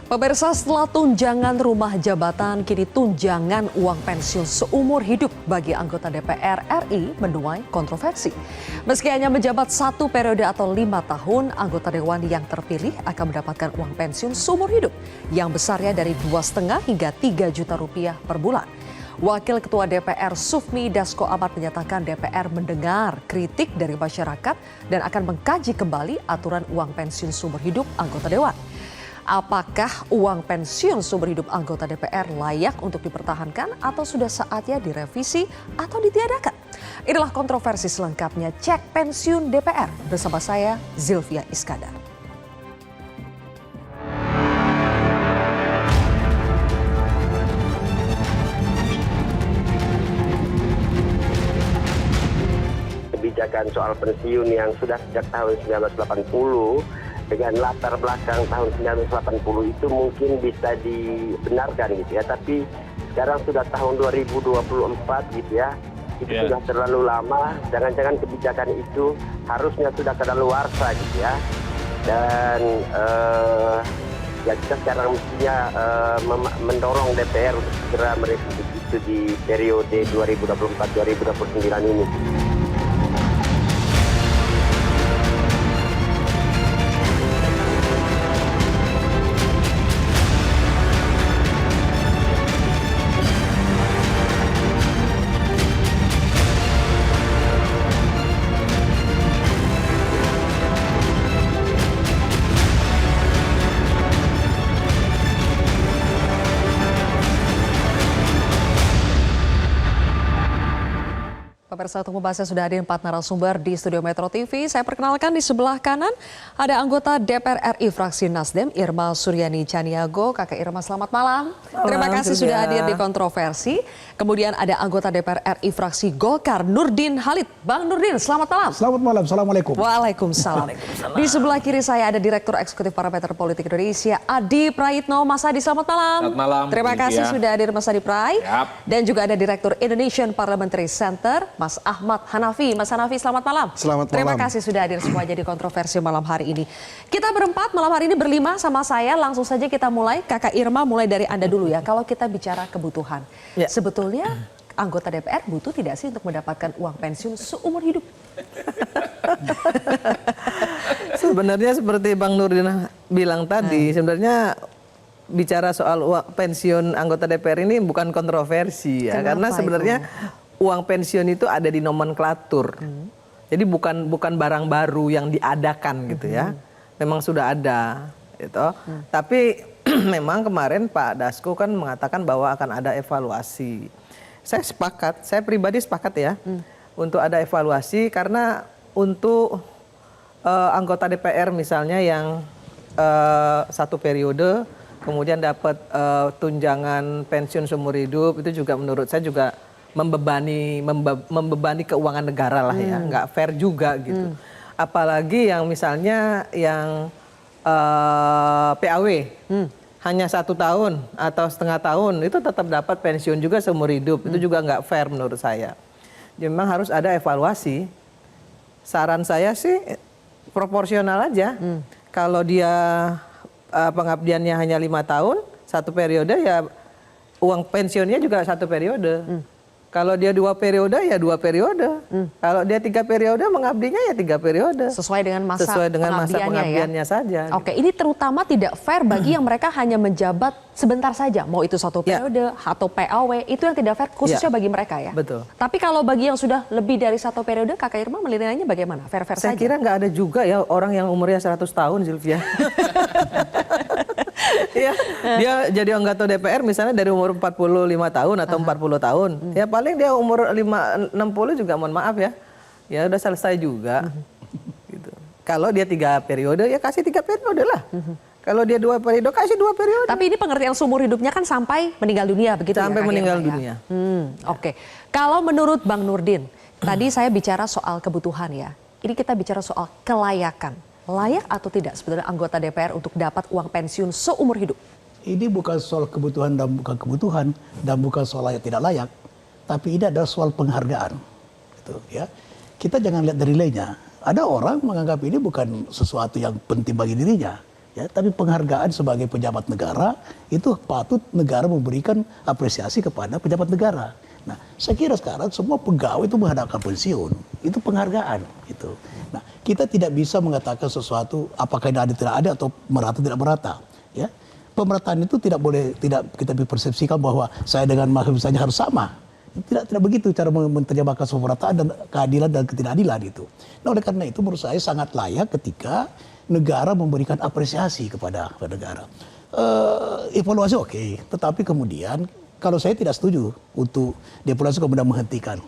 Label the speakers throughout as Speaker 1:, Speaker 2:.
Speaker 1: Pemirsa, setelah tunjangan rumah jabatan, kini tunjangan uang pensiun seumur hidup bagi anggota DPR RI menuai kontroversi. Meski hanya menjabat 1 periode atau 5 tahun, anggota Dewan yang terpilih akan mendapatkan uang pensiun seumur hidup yang besarnya dari 2,5 hingga 3 juta rupiah per bulan. Wakil Ketua DPR Sufmi Dasko Ahmad menyatakan DPR mendengar kritik dari masyarakat dan akan mengkaji kembali aturan uang pensiun seumur hidup anggota Dewan. Apakah uang pensiun seumur hidup anggota DPR layak untuk dipertahankan atau sudah saatnya direvisi atau ditiadakan? Inilah kontroversi selengkapnya Cek Pensiun DPR bersama saya Zilvia Iskandar.
Speaker 2: Kebijakan soal pensiun yang sudah sejak tahun 1980 dengan latar belakang tahun 1980 itu mungkin bisa dibenarkan gitu ya, tapi sekarang sudah tahun 2024 gitu ya, itu sudah terlalu lama. Jangan-jangan kebijakan itu harusnya sudah kadaluarsa gitu ya, dan ya kita sekarang mestinya mendorong DPR untuk segera merevisi itu di periode 2024-2029 ini.
Speaker 1: Pemirsa, untuk membahasnya sudah hadir 4 narasumber di Studio Metro TV. Saya perkenalkan di sebelah kanan ada anggota DPR RI fraksi Nasdem, Irma Suryani Caniago. Kakak Irma, selamat malam. Terima kasih sudah hadir di kontroversi. Kemudian ada anggota DPR RI fraksi Golkar, Nurdin Halid. Bang Nurdin, selamat malam.
Speaker 3: Selamat malam, assalamualaikum.
Speaker 1: Waalaikumsalam. Di sebelah kiri saya ada Direktur Eksekutif Parameter Politik Indonesia, Adi Praitno. Mas Adi, selamat malam.
Speaker 4: Selamat malam.
Speaker 1: Terima kasih sudah hadir Mas Adi Prai. Dan juga ada Direktur Indonesian Parliamentary Center, Mas Ahmad Hanafi. Mas Hanafi, selamat malam.
Speaker 3: Selamat malam.
Speaker 1: Terima kasih sudah hadir semua jadi kontroversi malam hari ini. Kita berempat malam hari ini berlima sama saya. Langsung saja kita mulai. Kakak Irma, mulai dari Anda dulu ya. Kalau kita bicara kebutuhan, sebetulnya anggota DPR butuh tidak sih untuk mendapatkan uang pensiun seumur hidup?
Speaker 5: Sebenarnya seperti Bang Nurdin bilang tadi, sebenarnya bicara soal uang pensiun anggota DPR ini bukan kontroversi ya. Karena sebenarnya uang pensiun itu ada di nomenklatur. Jadi bukan barang baru yang diadakan gitu ya. Memang sudah ada gitu. Tapi memang kemarin Pak Dasko kan mengatakan bahwa akan ada evaluasi. Saya sepakat, saya pribadi sepakat ya untuk ada evaluasi, karena untuk anggota DPR misalnya yang 1 periode kemudian dapat tunjangan pensiun seumur hidup, itu juga menurut saya juga membebani keuangan negara lah ya, nggak fair juga gitu. Apalagi yang misalnya yang PAW hanya 1 tahun atau setengah tahun itu tetap dapat pensiun juga seumur hidup, itu juga nggak fair menurut saya. Jadi memang harus ada evaluasi. Saran saya sih proporsional aja. Kalau dia pengabdiannya hanya 5 tahun, 1 periode ya uang pensiunnya juga 1 periode. Kalau dia 2 periode ya 2 periode. Kalau dia 3 periode mengabdinya ya 3 periode.
Speaker 1: Sesuai dengan masa
Speaker 5: pengabdiannya saja.
Speaker 1: Oke, ini terutama tidak fair bagi yang mereka hanya menjabat sebentar saja. Mau itu 1 periode atau PAW, itu yang tidak fair khususnya bagi mereka ya.
Speaker 5: Betul.
Speaker 1: Tapi kalau bagi yang sudah lebih dari 1 periode, Kakak Irma menilainya bagaimana? Fair-fair saja?
Speaker 5: Saya kira nggak ada juga ya orang yang umurnya 100 tahun, Zilvia. Ya, dia jadi anggota DPR misalnya dari umur 45 tahun atau 40 tahun. Ya paling dia umur 60 juga mohon maaf ya. Ya udah selesai juga. Gitu. Kalau dia 3 periode ya kasih 3 periode lah. Kalau dia 2 periode kasih 2 periode.
Speaker 1: Tapi ini pengertian seumur hidupnya kan sampai meninggal dunia begitu
Speaker 5: sampai
Speaker 1: ya?
Speaker 5: Meninggal dunia.
Speaker 1: Oke. Kalau menurut Bang Nurdin, tadi saya bicara soal kebutuhan ya. Ini kita bicara soal kelayakan. Layak atau tidak sebetulnya anggota DPR untuk dapat uang pensiun seumur hidup?
Speaker 3: Ini bukan soal kebutuhan dan bukan soal layak tidak layak, tapi ini adalah soal penghargaan. Gitu, ya. Kita jangan lihat dari nilainya. Ada orang menganggap ini bukan sesuatu yang penting bagi dirinya. Ya, tapi penghargaan sebagai pejabat negara itu patut negara memberikan apresiasi kepada pejabat negara. Nah, saya kira sekarang semua pegawai itu menghadapkan pensiun, itu penghargaan itu. Nah, kita tidak bisa mengatakan sesuatu apakah ini ada tidak ada atau merata tidak merata. Ya, pemerataan itu tidak boleh kita persepsikan bahwa saya dengan Mahfud saja harus sama. Tidak begitu cara menerjemahkan pemerataan dan keadilan dan ketidakadilan itu. Nah, oleh karena itu menurut saya sangat layak ketika negara memberikan apresiasi kepada negara. Evaluasi oke, tetapi kemudian kalau saya tidak setuju untuk evaluasi kemudian menghentikan,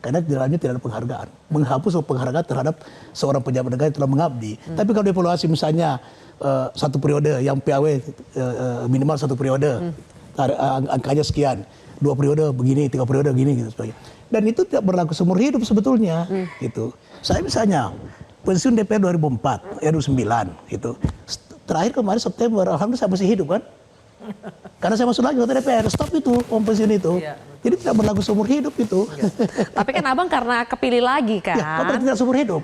Speaker 3: karena di dalamnya tidak ada penghargaan, menghapus penghargaan terhadap seorang pejabat negara yang telah mengabdi. Tapi kalau evaluasi misalnya satu periode yang PAW minimal satu periode, angkanya sekian, 2 periode begini, 3 periode begini gitu sebagainya. Dan itu tidak berlaku seumur hidup sebetulnya. Gitu. Saya misalnya pensiun DPR 2004, 2009 gitu. Terakhir kemarin September, alhamdulillah saya masih hidup kan. Karena saya masuk lagi ke DPR, stop itu pensiun itu. Jadi tidak berlaku seumur hidup itu.
Speaker 1: Tapi kan abang karena kepilih lagi kan.
Speaker 3: Ya, berarti tidak seumur hidup.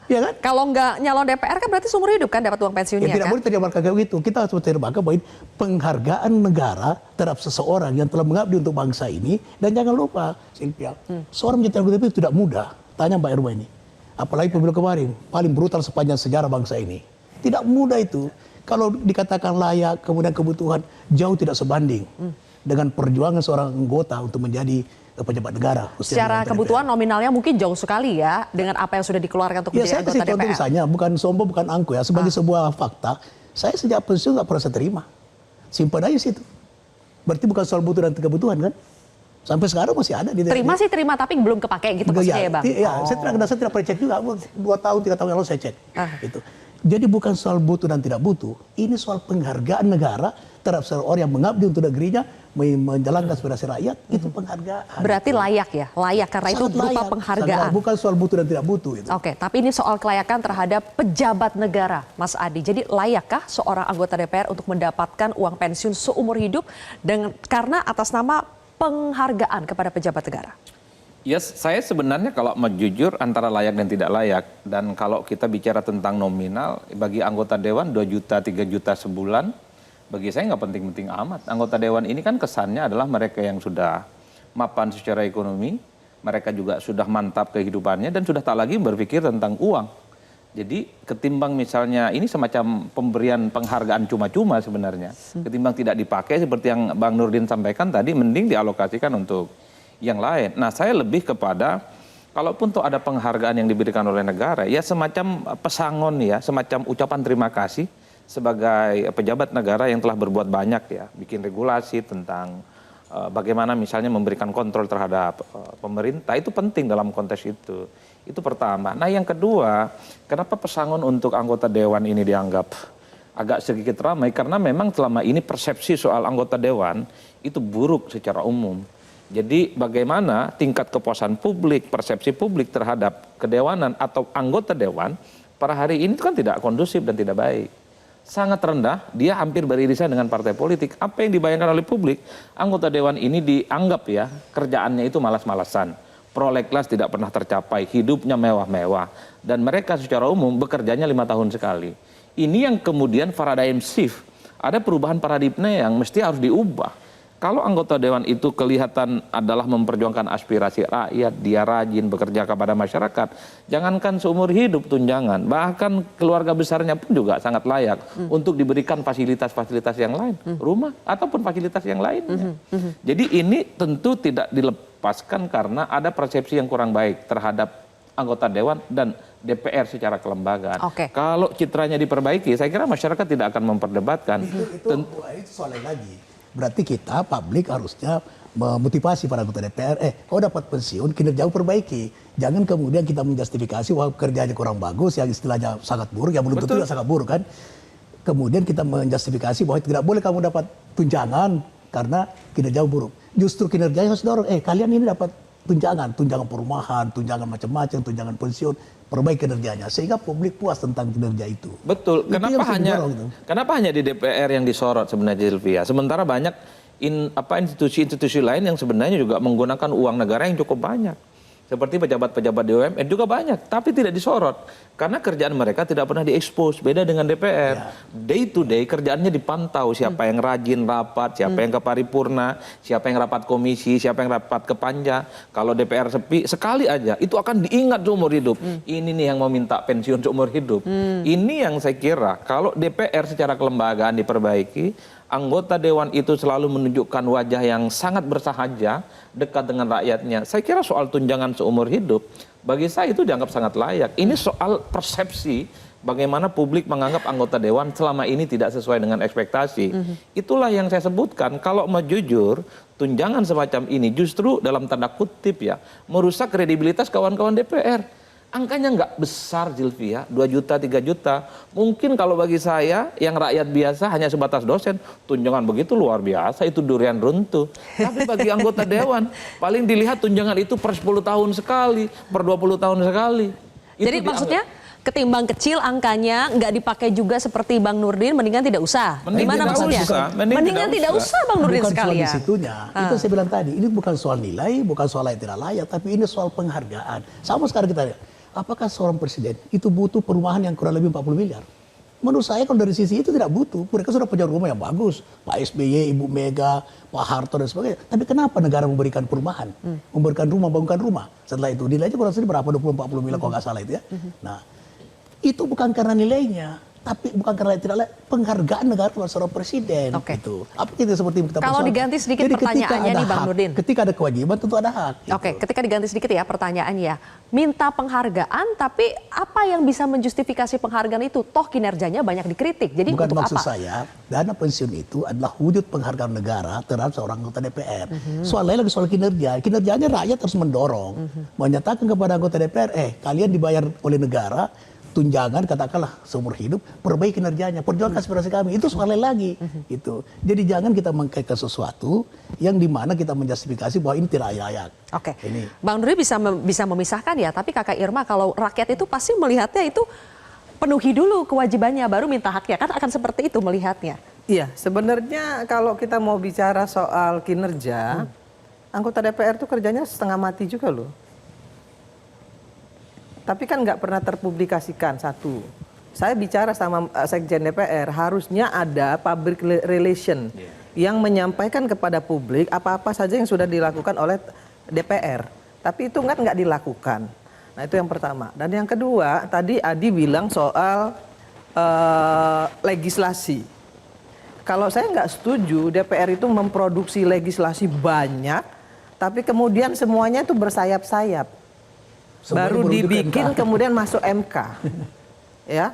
Speaker 3: Ya kan?
Speaker 1: Kalau nggak nyalon DPR kan berarti seumur hidup kan dapat uang pensiunnya
Speaker 3: ya, tidak
Speaker 1: kan?
Speaker 3: boleh terjemahkan kayak gitu. Kita harus terjemahkan bahwa penghargaan negara terhadap seseorang yang telah mengabdi untuk bangsa ini. Dan jangan lupa, Sylvia, seorang menjadi anggota DPR itu tidak mudah. Tanya Mbak Irma ini. Apalagi pemilu kemarin, paling brutal sepanjang sejarah bangsa ini. Tidak mudah itu. Kalau dikatakan layak, kemudian kebutuhan jauh tidak sebanding dengan perjuangan seorang anggota untuk menjadi pejabat negara.
Speaker 1: Secara kebutuhan nominalnya mungkin jauh sekali ya dengan apa yang sudah dikeluarkan untuk menjadi anggota DPR.
Speaker 3: Misalnya, bukan sombong, bukan angku ya. Sebagai sebuah fakta, saya sejak pensiun nggak pernah saya terima. Simpan aja situ. Berarti bukan soal butuh dan kebutuhan kan? Sampai sekarang masih ada di
Speaker 1: Terima sih terima, tapi belum kepake gitu maksudnya ya Bang?
Speaker 3: Iya, saya tidak pernah cek juga. 2 tahun, 3 tahun yang lalu saya cek. Gitu. Jadi bukan soal butuh dan tidak butuh. Ini soal penghargaan negara terhadap seorang yang mengabdi untuk negerinya, menjalankan aspirasi rakyat, itu penghargaan.
Speaker 1: Berarti layak ya? Layak, karena itu berupa penghargaan.
Speaker 3: Bukan soal butuh dan tidak butuh. Itu.
Speaker 1: Oke, tapi ini soal kelayakan terhadap pejabat negara, Mas Adi. Jadi layakkah seorang anggota DPR untuk mendapatkan uang pensiun seumur hidup karena atas nama penghargaan kepada pejabat negara?
Speaker 4: Yes, saya sebenarnya kalau mau jujur antara layak dan tidak layak. Dan kalau kita bicara tentang nominal, bagi anggota Dewan 2 juta, 3 juta sebulan, bagi saya nggak penting-penting amat. Anggota Dewan ini kan kesannya adalah mereka yang sudah mapan secara ekonomi, mereka juga sudah mantap kehidupannya dan sudah tak lagi berpikir tentang uang. Jadi ketimbang misalnya ini semacam pemberian penghargaan cuma-cuma sebenarnya. Ketimbang tidak dipakai seperti yang Bang Nurdin sampaikan tadi, mending dialokasikan untuk yang lain. Nah, saya lebih kepada kalaupun tuh ada penghargaan yang diberikan oleh negara, ya semacam pesangon ya, semacam ucapan terima kasih sebagai pejabat negara yang telah berbuat banyak ya, bikin regulasi tentang bagaimana misalnya memberikan kontrol terhadap pemerintah, itu penting dalam konteks itu. Itu pertama. Nah, yang kedua, kenapa pesangon untuk anggota dewan ini dianggap agak sedikit ramai? Karena memang selama ini persepsi soal anggota dewan itu buruk secara umum. Jadi bagaimana tingkat kepuasan publik, persepsi publik terhadap kedewanan atau anggota dewan pada hari ini kan tidak kondusif dan tidak baik. Sangat rendah, dia hampir beririsan dengan partai politik. Apa yang dibayangkan oleh publik, anggota dewan ini dianggap ya kerjaannya itu malas-malasan. Prolegnas tidak pernah tercapai, hidupnya mewah-mewah. Dan mereka secara umum bekerjanya 5 tahun sekali. Ini yang kemudian paradigm shift. Ada perubahan paradigma yang mesti harus diubah. Kalau anggota dewan itu kelihatan adalah memperjuangkan aspirasi rakyat, dia rajin bekerja kepada masyarakat, jangankan seumur hidup tunjangan, bahkan keluarga besarnya pun juga sangat layak untuk diberikan fasilitas-fasilitas yang lain, rumah ataupun fasilitas yang lainnya. Jadi ini tentu tidak dilepaskan karena ada persepsi yang kurang baik terhadap anggota dewan dan DPR secara kelembagaan. Kalau citranya diperbaiki, saya kira masyarakat tidak akan memperdebatkan.
Speaker 3: Itu soal lagi. Berarti kita publik harusnya memotivasi para anggota DPR, kau dapat pensiun, kinerja perbaiki. Jangan kemudian kita menjustifikasi bahwa kerjanya kurang bagus, yang istilahnya sangat buruk, yang belum tentu sangat buruk kan. Kemudian kita menjustifikasi bahwa tidak boleh kamu dapat tunjangan karena kinerja buruk. Justru kinerjanya harus dorong, kalian ini dapat tunjangan perumahan, tunjangan macam-macam, tunjangan pensiun, perbaiki kinerjanya sehingga publik puas tentang kinerja itu.
Speaker 4: Betul. Kenapa hanya di DPR yang disorot sebenarnya, Sylvia? Sementara banyak institusi-institusi lain yang sebenarnya juga menggunakan uang negara yang cukup banyak. Seperti pejabat-pejabat BUMN juga banyak, tapi tidak disorot. Karena kerjaan mereka tidak pernah diekspos, beda dengan DPR. Day to day kerjaannya dipantau, siapa yang rajin rapat, siapa yang ke paripurna, siapa yang rapat komisi, siapa yang rapat ke panja. Kalau DPR sepi, sekali aja, itu akan diingat seumur hidup. Ini nih yang mau minta pensiun seumur hidup. Ini yang saya kira, kalau DPR secara kelembagaan diperbaiki, anggota dewan itu selalu menunjukkan wajah yang sangat bersahaja, dekat dengan rakyatnya. Saya kira soal tunjangan seumur hidup, bagi saya itu dianggap sangat layak. Ini soal persepsi bagaimana publik menganggap anggota dewan selama ini tidak sesuai dengan ekspektasi. Itulah yang saya sebutkan, kalau mau jujur, tunjangan semacam ini justru dalam tanda kutip ya, merusak kredibilitas kawan-kawan DPR. Angkanya nggak besar, Zilvia, 2 juta, 3 juta. Mungkin kalau bagi saya, yang rakyat biasa hanya sebatas dosen, tunjangan begitu luar biasa, itu durian runtuh. Tapi bagi anggota dewan, paling dilihat tunjangan itu per 10 tahun sekali, per 20 tahun sekali.
Speaker 1: Jadi maksudnya ketimbang kecil angkanya nggak dipakai juga seperti Bang Nurdin, mendingan tidak usah. Gimana maksudnya? Mendingan tidak usah Bang Nurdin
Speaker 3: bukan
Speaker 1: sekalian.
Speaker 3: soal di situnya. Itu saya bilang tadi, ini bukan soal nilai, bukan soal yang tidak layak, tapi ini soal penghargaan. Sama sekarang kita lihat, apakah seorang presiden itu butuh perumahan yang kurang lebih 40 miliar? Menurut saya kalau dari sisi itu tidak butuh. Mereka sudah punya rumah yang bagus. Pak SBY, Ibu Mega, Pak Harto dan sebagainya. Tapi kenapa negara memberikan perumahan? Memberikan rumah, bangunkan rumah. Setelah itu nilainya kurang lebih berapa? 20-40 miliar kalau nggak salah itu ya. Nah, itu bukan karena nilainya. Tapi bukan karena tidak layak, penghargaan negara kepada seorang presiden.
Speaker 1: Oke.
Speaker 3: Gitu. Apa itu seperti kita
Speaker 1: Kalau
Speaker 3: persoalkan.
Speaker 1: diganti sedikit
Speaker 3: Jadi
Speaker 1: pertanyaannya nih Bang Nurdin.
Speaker 3: Ketika ada kewajiban tentu ada hak. Gitu.
Speaker 1: Oke, ketika diganti sedikit ya pertanyaannya. Minta penghargaan, tapi apa yang bisa menjustifikasi penghargaan itu? Toh kinerjanya banyak dikritik. Jadi
Speaker 3: Bukan
Speaker 1: untuk
Speaker 3: maksud
Speaker 1: apa?
Speaker 3: saya, dana pensiun itu adalah wujud penghargaan negara terhadap seorang anggota DPR. Soal lain lagi soal kinerja. Kinerjanya rakyat harus mendorong. Menyatakan kepada anggota DPR, kalian dibayar oleh negara, tunjangan katakanlah seumur hidup, perbaiki kinerjanya, perjuangkan aspirasi kami. Itu soal lain lagi. Itu. Jadi jangan kita mengkaitkan sesuatu yang dimana kita menjustifikasi bahwa ini tidak layak.
Speaker 1: Oke,
Speaker 3: Ini.
Speaker 1: Bang Nurdin bisa memisahkan ya, tapi Kakak Irma kalau rakyat itu pasti melihatnya itu penuhi dulu kewajibannya, baru minta haknya, kan akan seperti itu melihatnya.
Speaker 5: Iya, sebenarnya kalau kita mau bicara soal kinerja, anggota DPR itu kerjanya setengah mati juga loh. Tapi kan nggak pernah terpublikasikan satu. Saya bicara sama Sekjen DPR, harusnya ada public relation yang menyampaikan kepada publik apa-apa saja yang sudah dilakukan oleh DPR. Tapi itu nggak dilakukan. Nah itu yang pertama. Dan yang kedua, tadi Adi bilang soal legislasi. Kalau saya nggak setuju DPR itu memproduksi legislasi banyak, tapi kemudian semuanya itu bersayap-sayap. Baru dibikin kemudian masuk MK. Ya.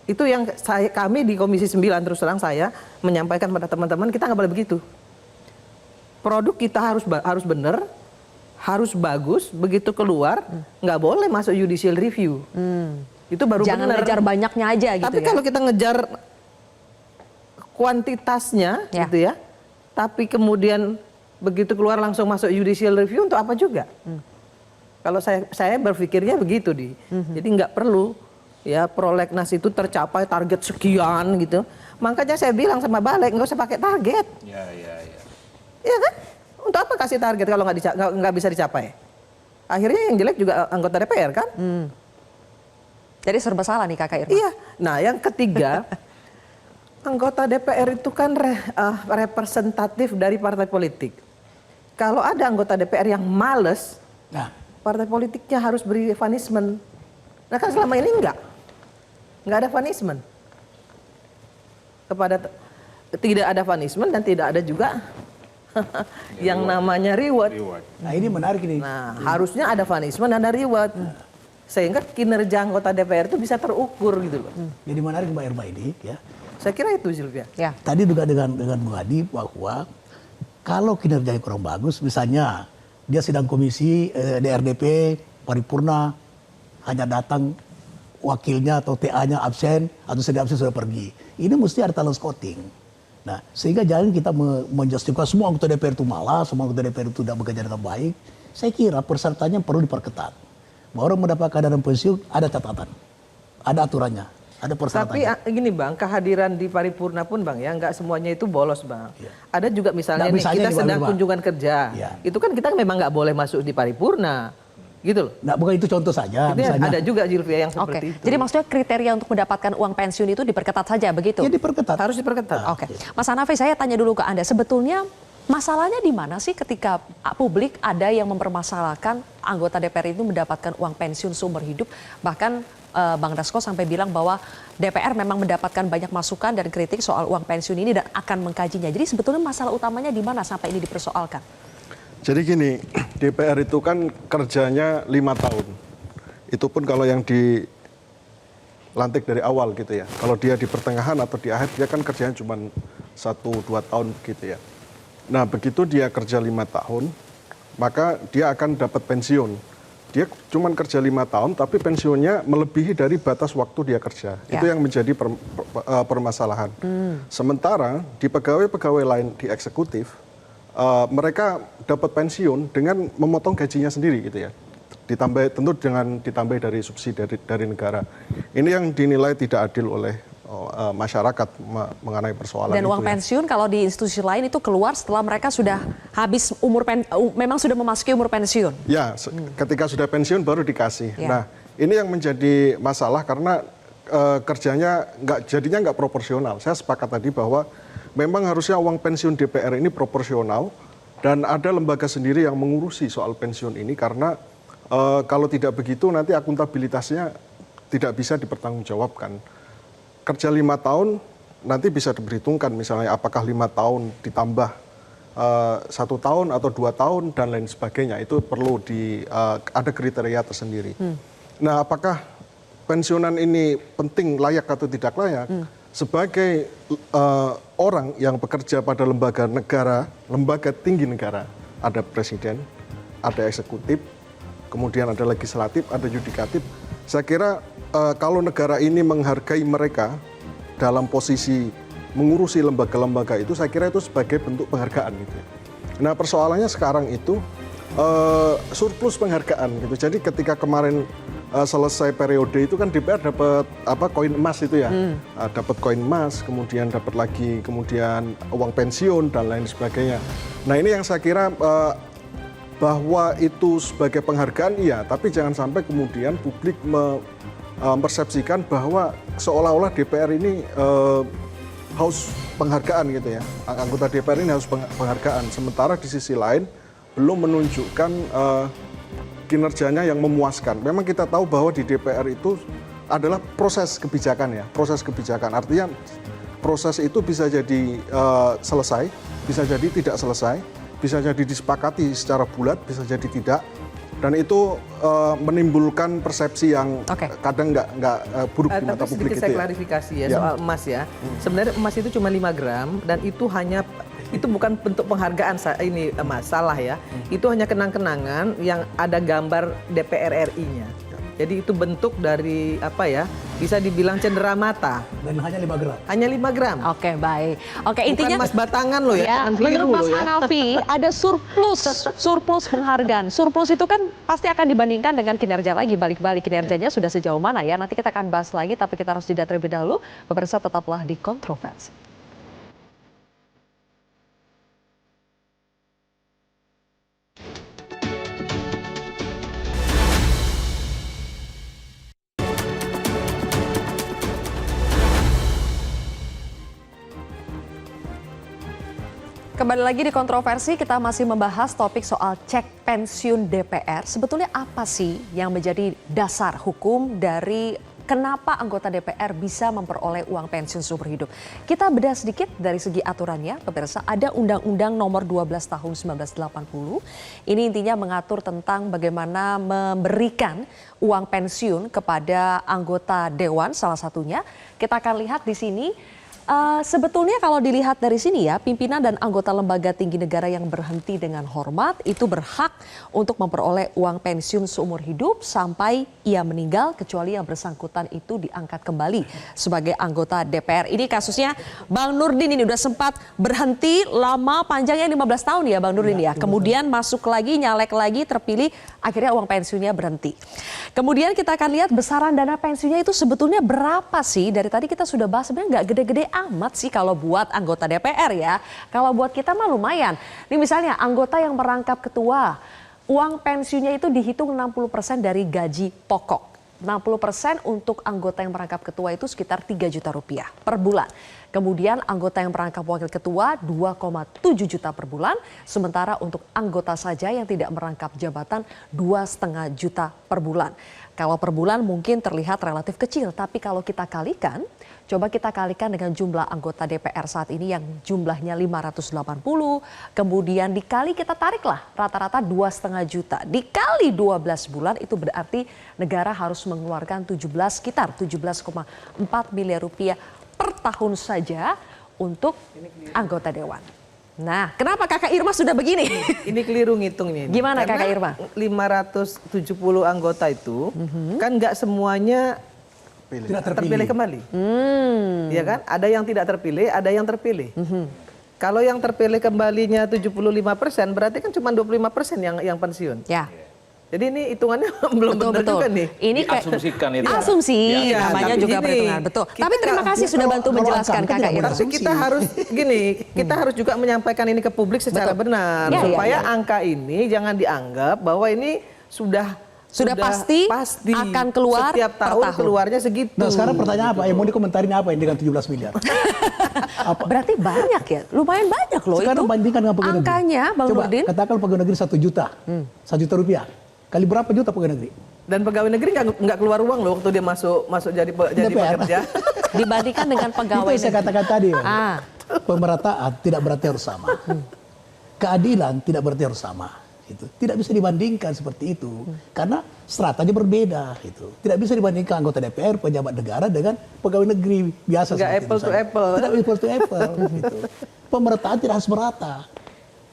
Speaker 5: Itu yang kami di Komisi 9 terus terang saya menyampaikan pada teman-teman, kita nggak boleh begitu. Produk kita harus benar, harus bagus, begitu keluar nggak boleh masuk judicial review. Itu baru benar.
Speaker 1: Jangan ngejar banyaknya aja gitu.
Speaker 5: Tapi
Speaker 1: ya.
Speaker 5: kalau kita ngejar kuantitasnya gitu ya, tapi kemudian begitu keluar langsung masuk judicial review untuk apa juga? Kalau saya berpikirnya begitu jadi nggak perlu ya prolegnas itu tercapai target sekian gitu. Makanya saya bilang sama Balik nggak usah pakai target. Iya kan? Untuk apa kasih target kalau nggak bisa dicapai? Akhirnya yang jelek juga anggota DPR kan?
Speaker 1: Jadi serba salah nih Kakak Irma.
Speaker 5: Iya. Nah yang ketiga, anggota DPR itu kan representatif dari partai politik. Kalau ada anggota DPR yang males, partai politiknya harus beri punishment. Nah kan selama ini enggak ada punishment. Tidak ada punishment dan tidak ada juga yang namanya reward.
Speaker 3: Nah ini menarik ini.
Speaker 5: Nah harusnya ada punishment dan ada reward. Sehingga kinerja anggota DPR itu bisa terukur gitu loh.
Speaker 3: Jadi menarik Mbak Irma ini ya.
Speaker 5: Saya kira itu Silvia.
Speaker 1: Ya.
Speaker 3: Tadi juga dengan Bung Adi bahwa kalau kinerjanya kurang bagus, misalnya dia sidang komisi DRDP paripurna hanya datang wakilnya atau TA-nya absen atau sedang absen sudah pergi. Ini mesti ada talent scouting. Nah, sehingga jangan kita menjustifikasi semua anggota DPR itu malas, semua anggota DPR itu tidak bekerja dengan baik. Saya kira persyaratannya perlu diperketat. Bahwa orang mendapatkan dana pensiun ada catatan, ada aturannya, ada persyaratannya.
Speaker 5: Tapi gini Bang, kehadiran di paripurna pun Bang ya, nggak semuanya itu bolos Bang. Ada juga misalnya nih, kita sedang kunjungan kerja, itu kan kita memang nggak boleh masuk di paripurna. Gitu loh.
Speaker 3: Nah, bukan itu contoh saja.
Speaker 5: Ini
Speaker 3: Misalnya,
Speaker 5: ada juga Zilvia yang
Speaker 1: Oke,
Speaker 5: seperti itu.
Speaker 1: jadi maksudnya kriteria untuk mendapatkan uang pensiun itu diperketat saja begitu?
Speaker 3: ya diperketat.
Speaker 5: harus diperketat.
Speaker 1: Oke, Mas Hanafi, saya tanya dulu ke Anda, sebetulnya masalahnya di mana sih ketika publik ada yang mempermasalahkan anggota DPR itu mendapatkan uang pensiun seumur hidup, bahkan Bang Dasko sampai bilang bahwa DPR memang mendapatkan banyak masukan dan kritik soal uang pensiun ini dan akan mengkajinya. Jadi sebetulnya masalah utamanya di mana sampai ini dipersoalkan?
Speaker 6: Jadi gini, DPR itu kan kerjanya 5 tahun. Itu pun kalau yang dilantik dari awal gitu ya. Kalau dia di pertengahan atau di akhir, dia kan kerjanya cuma 1-2 tahun gitu ya. Nah begitu dia kerja 5 tahun, maka dia akan dapat pensiun. Dia cuma kerja 5 tahun, tapi pensiunnya melebihi dari batas waktu dia kerja.
Speaker 1: Ya.
Speaker 6: Itu yang menjadi permasalahan. Sementara di pegawai-pegawai lain di eksekutif, mereka dapat pensiun dengan memotong gajinya sendiri gitu ya. Ditambah tentu dengan ditambah dari subsidi dari negara. Ini yang dinilai tidak adil oleh masyarakat mengenai persoalan
Speaker 1: Dan
Speaker 6: itu.
Speaker 1: uang pensiun kalau di institusi lain itu keluar setelah mereka sudah habis memang sudah memasuki umur pensiun.
Speaker 6: Ya, ketika sudah pensiun baru dikasih.
Speaker 1: Ya.
Speaker 6: Nah, ini yang menjadi masalah karena kerjanya jadinya nggak proporsional. Saya sepakat tadi bahwa memang harusnya uang pensiun DPR ini proporsional dan ada lembaga sendiri yang mengurusi soal pensiun ini karena kalau tidak begitu nanti akuntabilitasnya tidak bisa dipertanggungjawabkan. Kerja 5 tahun nanti bisa diperhitungkan misalnya apakah 5 tahun ditambah 1 tahun atau 2 tahun dan lain sebagainya. Itu perlu ada kriteria tersendiri. Nah, apakah pensiunan ini penting, layak atau tidak layak? Sebagai orang yang bekerja pada lembaga negara, lembaga tinggi negara, ada presiden, ada eksekutif, kemudian ada legislatif, ada yudikatif. Saya kira kalau negara ini menghargai mereka dalam posisi mengurusi lembaga-lembaga itu, saya kira itu sebagai bentuk penghargaan gitu. Nah, persoalannya sekarang itu surplus penghargaan gitu. Jadi ketika kemarin selesai periode itu kan DPR dapat koin emas itu ya, dapat koin emas, kemudian dapat lagi kemudian uang pensiun dan lain sebagainya. Nah ini yang saya kira bahwa itu sebagai penghargaan iya, tapi jangan sampai kemudian publik mempersepsikan bahwa seolah-olah DPR ini haus penghargaan gitu ya, anggota DPR ini haus penghargaan. Sementara di sisi lain belum menunjukkan kinerjanya yang memuaskan. Memang kita tahu bahwa di DPR itu adalah proses kebijakan ya, proses kebijakan. Artinya proses itu bisa jadi selesai, bisa jadi tidak selesai, bisa jadi disepakati secara bulat, bisa jadi tidak. Dan itu menimbulkan persepsi yang kadang nggak buruk di mata publik
Speaker 5: sedikit
Speaker 6: itu
Speaker 5: saya
Speaker 6: ya.
Speaker 5: klarifikasi ya soal emas ya. Sebenarnya emas itu cuma 5 gram dan itu bukan bentuk penghargaan ini emas, salah ya. Itu hanya kenang-kenangan yang ada gambar DPR RI-nya. Jadi itu bentuk dari bisa dibilang cendera mata.
Speaker 3: Dan hanya 5 gram.
Speaker 5: Hanya 5 gram.
Speaker 1: Oke, baik. Oke, intinya
Speaker 5: Bukan emas batangan loh ya.
Speaker 1: ya,
Speaker 5: Jangan keliru
Speaker 1: menurut Mas
Speaker 5: loh ya.
Speaker 1: Hanafi ada surplus penghargaan. Surplus itu kan pasti akan dibandingkan dengan kinerja lagi, balik-balik kinerjanya sudah sejauh mana ya. Nanti kita akan bahas lagi, tapi kita harus jeda terlebih dahulu. Pemirsa tetaplah di Kontroversi. Kembali lagi di Kontroversi, kita masih membahas topik soal cek pensiun DPR. Sebetulnya apa sih yang menjadi dasar hukum dari kenapa anggota DPR bisa memperoleh uang pensiun seumur hidup? Kita bedah sedikit dari segi aturannya, pemirsa. Ada Undang-Undang Nomor 12 Tahun 1980. Ini intinya mengatur tentang bagaimana memberikan uang pensiun kepada anggota dewan salah satunya. Kita akan lihat di sini. Sebetulnya kalau dilihat dari sini ya, pimpinan dan anggota lembaga tinggi negara yang berhenti dengan hormat itu berhak untuk memperoleh uang pensiun seumur hidup sampai ia meninggal kecuali yang bersangkutan itu diangkat kembali sebagai anggota DPR. Ini kasusnya Bang Nurdin ini udah sempat berhenti lama, panjangnya 15 tahun ya Bang Nurdin ya. Kemudian masuk lagi, nyalek lagi, terpilih, akhirnya uang pensiunnya berhenti. Kemudian kita akan lihat besaran dana pensiunnya itu sebetulnya berapa sih? Dari tadi kita sudah bahas, sebenarnya nggak gede-gede amat sih kalau buat anggota DPR ya. Kalau buat kita mah lumayan. Ini misalnya anggota yang merangkap ketua Uang pensiunnya itu dihitung 60% dari gaji pokok. 60% untuk anggota yang merangkap ketua itu sekitar 3 juta rupiah per bulan. Kemudian anggota yang merangkap wakil ketua 2,7 juta per bulan. Sementara untuk anggota saja yang tidak merangkap jabatan 2,5 juta per bulan. Kalau per bulan mungkin terlihat relatif kecil, tapi kalau kita kalikan, coba kita kalikan dengan jumlah anggota DPR saat ini yang jumlahnya 580, kemudian dikali kita tariklah rata-rata 2,5 juta. Dikali 12 bulan itu berarti negara harus mengeluarkan sekitar 17,4 miliar rupiah per tahun saja untuk anggota dewan. Nah, kenapa Kakak Irma sudah begini?
Speaker 5: Ini keliru ngitungnya. Ini.
Speaker 1: Gimana
Speaker 5: Karena
Speaker 1: Kakak Irma?
Speaker 5: 570 anggota itu kan nggak semuanya terpilih kembali. Ya kan? Ada yang tidak terpilih, ada yang terpilih. Kalau yang terpilih kembalinya 75%, berarti kan cuma 25% yang pensiun.
Speaker 1: Ya.
Speaker 5: Jadi ini hitungannya belum benar juga nih.
Speaker 1: Ini kayak
Speaker 4: Diasumsikan itu.
Speaker 1: asumsi,
Speaker 5: Ya,
Speaker 1: namanya
Speaker 5: tapi
Speaker 1: juga
Speaker 5: gini,
Speaker 1: perhitungan. Betul.
Speaker 5: kita
Speaker 1: Tapi terima kasih sudah bantu
Speaker 3: kalau
Speaker 1: menjelaskan
Speaker 3: angka
Speaker 1: Kakak
Speaker 3: tidak
Speaker 1: Irma.
Speaker 5: Tapi kita harus gini, kita harus juga menyampaikan ini ke publik secara
Speaker 1: Betul.
Speaker 5: benar
Speaker 1: Ya,
Speaker 5: supaya
Speaker 1: ya.
Speaker 5: angka ini jangan dianggap bahwa ini sudah
Speaker 1: pasti akan keluar
Speaker 5: setiap
Speaker 1: per
Speaker 5: tahun
Speaker 1: tahun.
Speaker 5: keluarnya segitu.
Speaker 3: Nah sekarang pertanyaan apa? Yang mau dikomentarin apa ini dengan 17 miliar?
Speaker 1: Berarti banyak ya, lumayan banyak loh
Speaker 3: Sekarang
Speaker 1: itu.
Speaker 3: bandingkan dengan pegawai negeri.
Speaker 1: Angkanya, Bang
Speaker 3: Coba
Speaker 1: Nurdin.
Speaker 3: katakan pegawai negeri 1 juta. 1 juta rupiah. Kali berapa juta pegawai negeri?
Speaker 5: Dan pegawai negeri nggak keluar uang loh waktu dia masuk jadi
Speaker 3: DPR.
Speaker 5: pekerja.
Speaker 1: Dibandingkan dengan pegawai
Speaker 3: Itu yang saya
Speaker 1: negeri.
Speaker 3: katakan tadi. Bang.
Speaker 1: Ah.
Speaker 3: Pemerataan tidak berarti harus sama. Keadilan tidak berarti harus sama. Gitu. Tidak bisa dibandingkan seperti itu. Karena stratanya berbeda. Gitu. Tidak bisa dibandingkan anggota DPR, pejabat negara dengan pegawai negeri biasa.
Speaker 5: Nggak
Speaker 3: seperti
Speaker 5: apple
Speaker 3: itu
Speaker 5: to
Speaker 3: saja.
Speaker 5: apple.
Speaker 3: Tidak apple to apple. Gitu. Pemerataan tidak harus merata.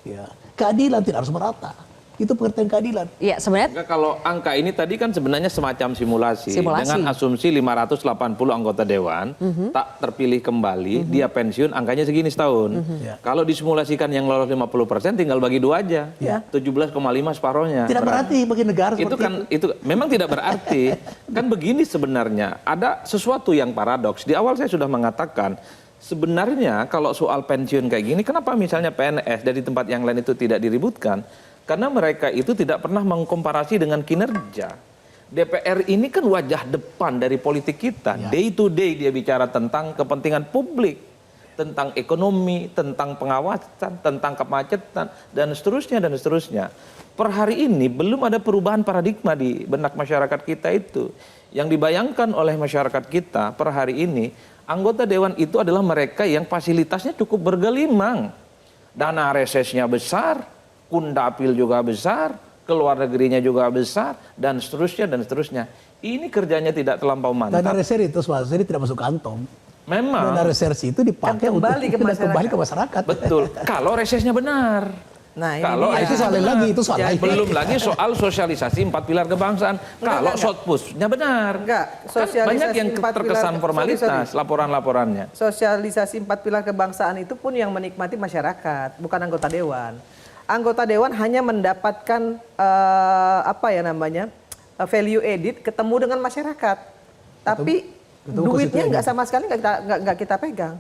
Speaker 3: Ya. Keadilan tidak harus merata. Itu pengertian keadilan.
Speaker 1: Iya, sebenarnya
Speaker 4: Enggak, kalau angka ini tadi kan sebenarnya semacam simulasi.
Speaker 1: Simulasi.
Speaker 4: Dengan asumsi 580 anggota dewan tak terpilih kembali, dia pensiun angkanya segini setahun.
Speaker 3: Ya.
Speaker 4: Kalau disimulasikan yang lolos 50% tinggal bagi 2 aja.
Speaker 3: Ya.
Speaker 4: 17,5 separohnya.
Speaker 3: Tidak berarti bagi negara
Speaker 4: Itu
Speaker 3: seperti
Speaker 4: kan itu memang tidak berarti. Kan begini sebenarnya, ada sesuatu yang paradoks. Di awal saya sudah mengatakan sebenarnya kalau soal pensiun kayak gini, kenapa misalnya PNS dari tempat yang lain itu tidak diributkan? Karena mereka itu tidak pernah mengkomparasi dengan kinerja. DPR ini kan wajah depan dari politik kita.
Speaker 3: Ya.
Speaker 4: Day to day dia bicara tentang kepentingan publik, tentang ekonomi, tentang pengawasan, tentang kemacetan, dan seterusnya, dan seterusnya. Per hari ini belum ada perubahan paradigma di benak masyarakat kita itu. Yang dibayangkan oleh masyarakat kita per hari ini, anggota dewan itu adalah mereka yang fasilitasnya cukup bergelimang. Dana resesnya besar, kundapil juga besar, keluar negerinya juga besar, dan seterusnya, dan seterusnya. Ini kerjanya tidak terlampau mantap.
Speaker 3: dana reserve itu jadi tidak masuk kantong.
Speaker 4: Memang.
Speaker 3: Dana reserve itu dipakai
Speaker 5: Kan kembali
Speaker 3: untuk
Speaker 5: ke
Speaker 3: kembali ke masyarakat.
Speaker 4: Betul. Kalau resesnya benar.
Speaker 5: Nah, ini
Speaker 4: Kalau
Speaker 5: dia.
Speaker 3: Itu soal lain lagi, itu soal
Speaker 5: Ya,
Speaker 3: lain.
Speaker 4: belum lagi soal sosialisasi 4 pilar kebangsaan. Kalau
Speaker 5: enggak.
Speaker 4: shotpushnya benar.
Speaker 5: Enggak,
Speaker 4: Kan
Speaker 5: sosialisasi
Speaker 4: banyak yang
Speaker 5: 4 pilar-
Speaker 4: terkesan formalitas
Speaker 5: sorry.
Speaker 4: laporan-laporannya.
Speaker 5: Sosialisasi 4 pilar kebangsaan itu pun yang menikmati masyarakat, bukan anggota dewan. Anggota dewan hanya mendapatkan value edit ketemu dengan masyarakat, tapi
Speaker 3: ketemu
Speaker 5: duitnya
Speaker 3: konstituen.
Speaker 5: nggak sama sekali nggak kita pegang.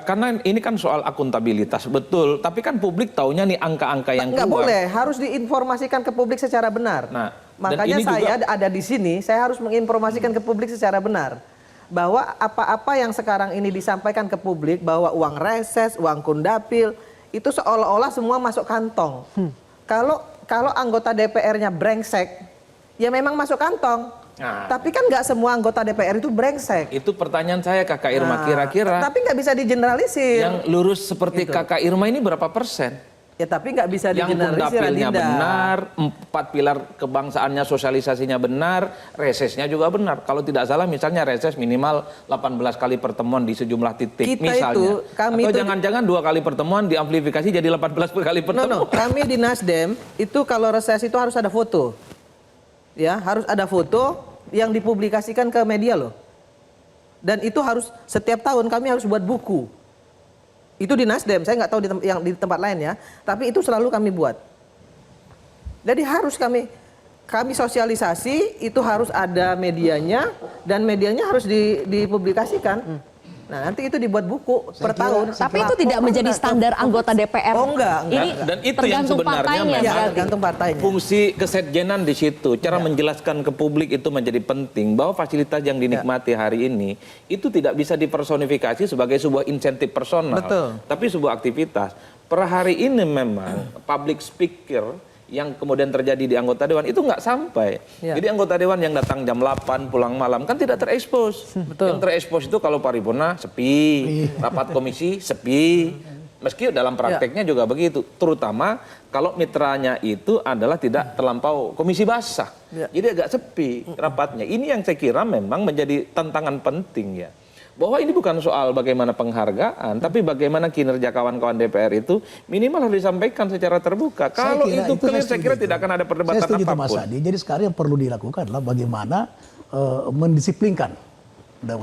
Speaker 4: Karena ini kan soal akuntabilitas, betul. Tapi kan publik taunya nih angka-angka yang
Speaker 5: Nggak
Speaker 4: keluar.
Speaker 5: boleh, harus diinformasikan ke publik secara benar.
Speaker 4: Nah,
Speaker 5: makanya
Speaker 4: dan ini
Speaker 5: saya
Speaker 4: juga-
Speaker 5: ada di sini, saya harus menginformasikan ke publik secara benar bahwa apa-apa yang sekarang ini disampaikan ke publik bahwa uang reses, uang kundapil itu seolah-olah semua masuk kantong. Kalau anggota DPR-nya brengsek, ya memang masuk kantong.
Speaker 4: Nah.
Speaker 5: Tapi kan nggak semua anggota DPR itu brengsek.
Speaker 4: Itu pertanyaan saya Kakak Irma,
Speaker 5: Nah,
Speaker 4: kira-kira
Speaker 5: tapi nggak bisa digeneralisir.
Speaker 4: yang lurus seperti Kakak Irma ini berapa persen?
Speaker 5: Ya tapi nggak bisa
Speaker 4: Yang
Speaker 5: digeneralisir.
Speaker 4: kundapilnya
Speaker 5: Adinda.
Speaker 4: benar, 4 pilar kebangsaannya, sosialisasinya benar, resesnya juga benar. Kalau tidak salah misalnya reses minimal 18 kali pertemuan di sejumlah titik
Speaker 5: Kita
Speaker 4: misalnya.
Speaker 5: itu, kami
Speaker 4: Atau
Speaker 5: itu-
Speaker 4: jangan-jangan 2 kali pertemuan diamplifikasi jadi 18 kali pertemuan.
Speaker 5: Kami di Nasdem itu kalau reses itu harus ada foto. Ya, harus ada foto yang dipublikasikan ke media loh. Dan itu harus setiap tahun kami harus buat buku. Itu di Nasdem, saya nggak tahu yang di tempat lain ya, tapi itu selalu kami buat. Jadi harus kami sosialisasi, itu harus ada medianya dan medianya harus dipublikasikan. Nah, nanti itu dibuat buku per tahun.
Speaker 1: Tapi itu tidak menjadi standar anggota DPR.
Speaker 5: Oh, enggak.
Speaker 1: Ini
Speaker 4: Dan itu yang
Speaker 1: tergantung
Speaker 4: sebenarnya
Speaker 1: partainya
Speaker 4: memang
Speaker 5: Ya,
Speaker 1: berarti.
Speaker 5: tergantung partainya.
Speaker 4: fungsi kesekjenan di situ. Cara menjelaskan ke publik itu menjadi penting bahwa fasilitas yang dinikmati hari ini itu tidak bisa dipersonifikasi sebagai sebuah insentif personal,
Speaker 5: Betul.
Speaker 4: tapi sebuah aktivitas. Per hari ini memang public speaker yang kemudian terjadi di anggota dewan itu nggak sampai.
Speaker 5: Ya.
Speaker 4: Jadi anggota dewan yang datang jam 8 pulang malam kan tidak terekspos.
Speaker 5: Betul.
Speaker 4: Yang terekspos itu kalau paripurna sepi, rapat komisi sepi. Meski dalam prakteknya juga begitu, terutama kalau mitranya itu adalah tidak terlampau komisi basah.
Speaker 5: Ya.
Speaker 4: Jadi agak sepi rapatnya. Ini yang saya kira memang menjadi tantangan penting ya. Bahwa ini bukan soal bagaimana penghargaan, tapi bagaimana kinerja kawan-kawan DPR itu minimal harus disampaikan secara terbuka. Kalau itu clear, saya kira tidak akan ada perdebatan
Speaker 3: saya setuju itu, Mas
Speaker 4: apapun.
Speaker 3: Adi. Jadi sekarang yang perlu dilakukan adalah bagaimana mendisiplinkan. Dan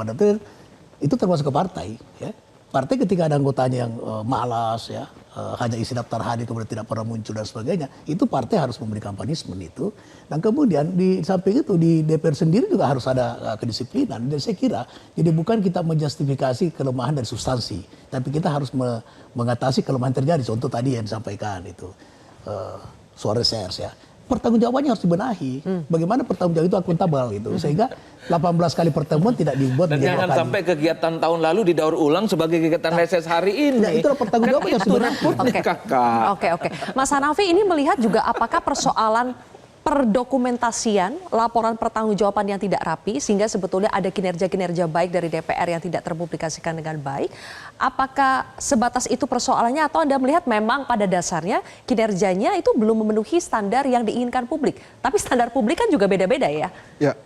Speaker 3: itu termasuk ke partai. Ya. Partai ketika ada anggotanya yang malas, ya, hanya isi daftar hadir kemudian tidak pernah muncul dan sebagainya, itu partai harus memberikan punishment itu. Dan kemudian di samping itu di DPR sendiri juga harus ada kedisiplinan. Dan saya kira jadi bukan kita menjustifikasi kelemahan dari substansi, tapi kita harus mengatasi kelemahan terjadi. Contoh tadi yang disampaikan itu soal reses ya. Pertanggungjawabannya harus dibenahi. Bagaimana pertanggungjawab itu akuntabel gitu. Sehingga 18 kali pertemuan tidak dibuat
Speaker 4: Dan
Speaker 3: menjadi
Speaker 4: jangan
Speaker 3: kali.
Speaker 4: sampai kegiatan tahun lalu didaur ulang sebagai kegiatan reses hari ini.
Speaker 3: Nah, itulah pertanggungjawaban yang
Speaker 4: Kan itu
Speaker 3: sebenarnya.
Speaker 4: repotnya, Kakak.
Speaker 1: Oke. Mas Hanafi ini melihat juga apakah persoalan perdokumentasian laporan pertanggungjawaban yang tidak rapi sehingga sebetulnya ada kinerja-kinerja baik dari DPR yang tidak terpublikasikan dengan baik. Apakah sebatas itu persoalannya atau Anda melihat memang pada dasarnya kinerjanya itu belum memenuhi standar yang diinginkan publik. Tapi standar publik kan juga beda-beda ya.
Speaker 6: Ya,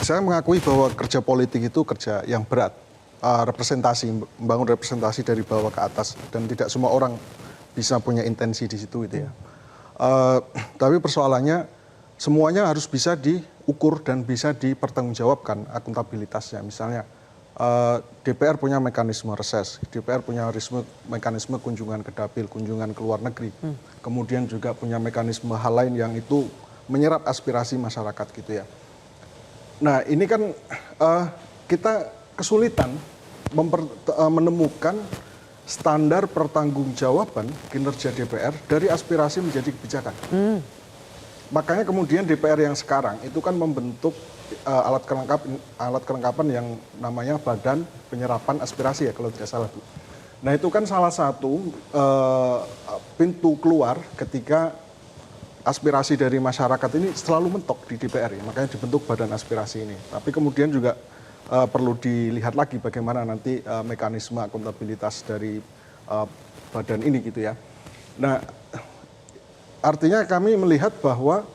Speaker 6: saya mengakui bahwa kerja politik itu kerja yang berat. Membangun representasi dari bawah ke atas, dan tidak semua orang bisa punya intensi di situ gitu ya. Tapi persoalannya semuanya harus bisa diukur dan bisa dipertanggungjawabkan akuntabilitasnya. Misalnya DPR punya mekanisme reses, DPR punya mekanisme kunjungan ke dapil, kunjungan ke luar negeri. Kemudian juga punya mekanisme hal lain yang itu menyerap aspirasi masyarakat gitu ya. Nah ini kan kita kesulitan menemukan standar pertanggungjawaban kinerja DPR dari aspirasi menjadi kebijakan. Makanya kemudian DPR yang sekarang itu kan membentuk alat kelengkapan yang namanya Badan Penyerapan Aspirasi ya kalau tidak salah Bu. Nah itu kan salah satu pintu keluar ketika aspirasi dari masyarakat ini selalu mentok di DPR ya, makanya dibentuk Badan Aspirasi ini. Tapi kemudian juga perlu dilihat lagi bagaimana nanti mekanisme akuntabilitas dari badan ini gitu ya. Nah, artinya kami melihat bahwa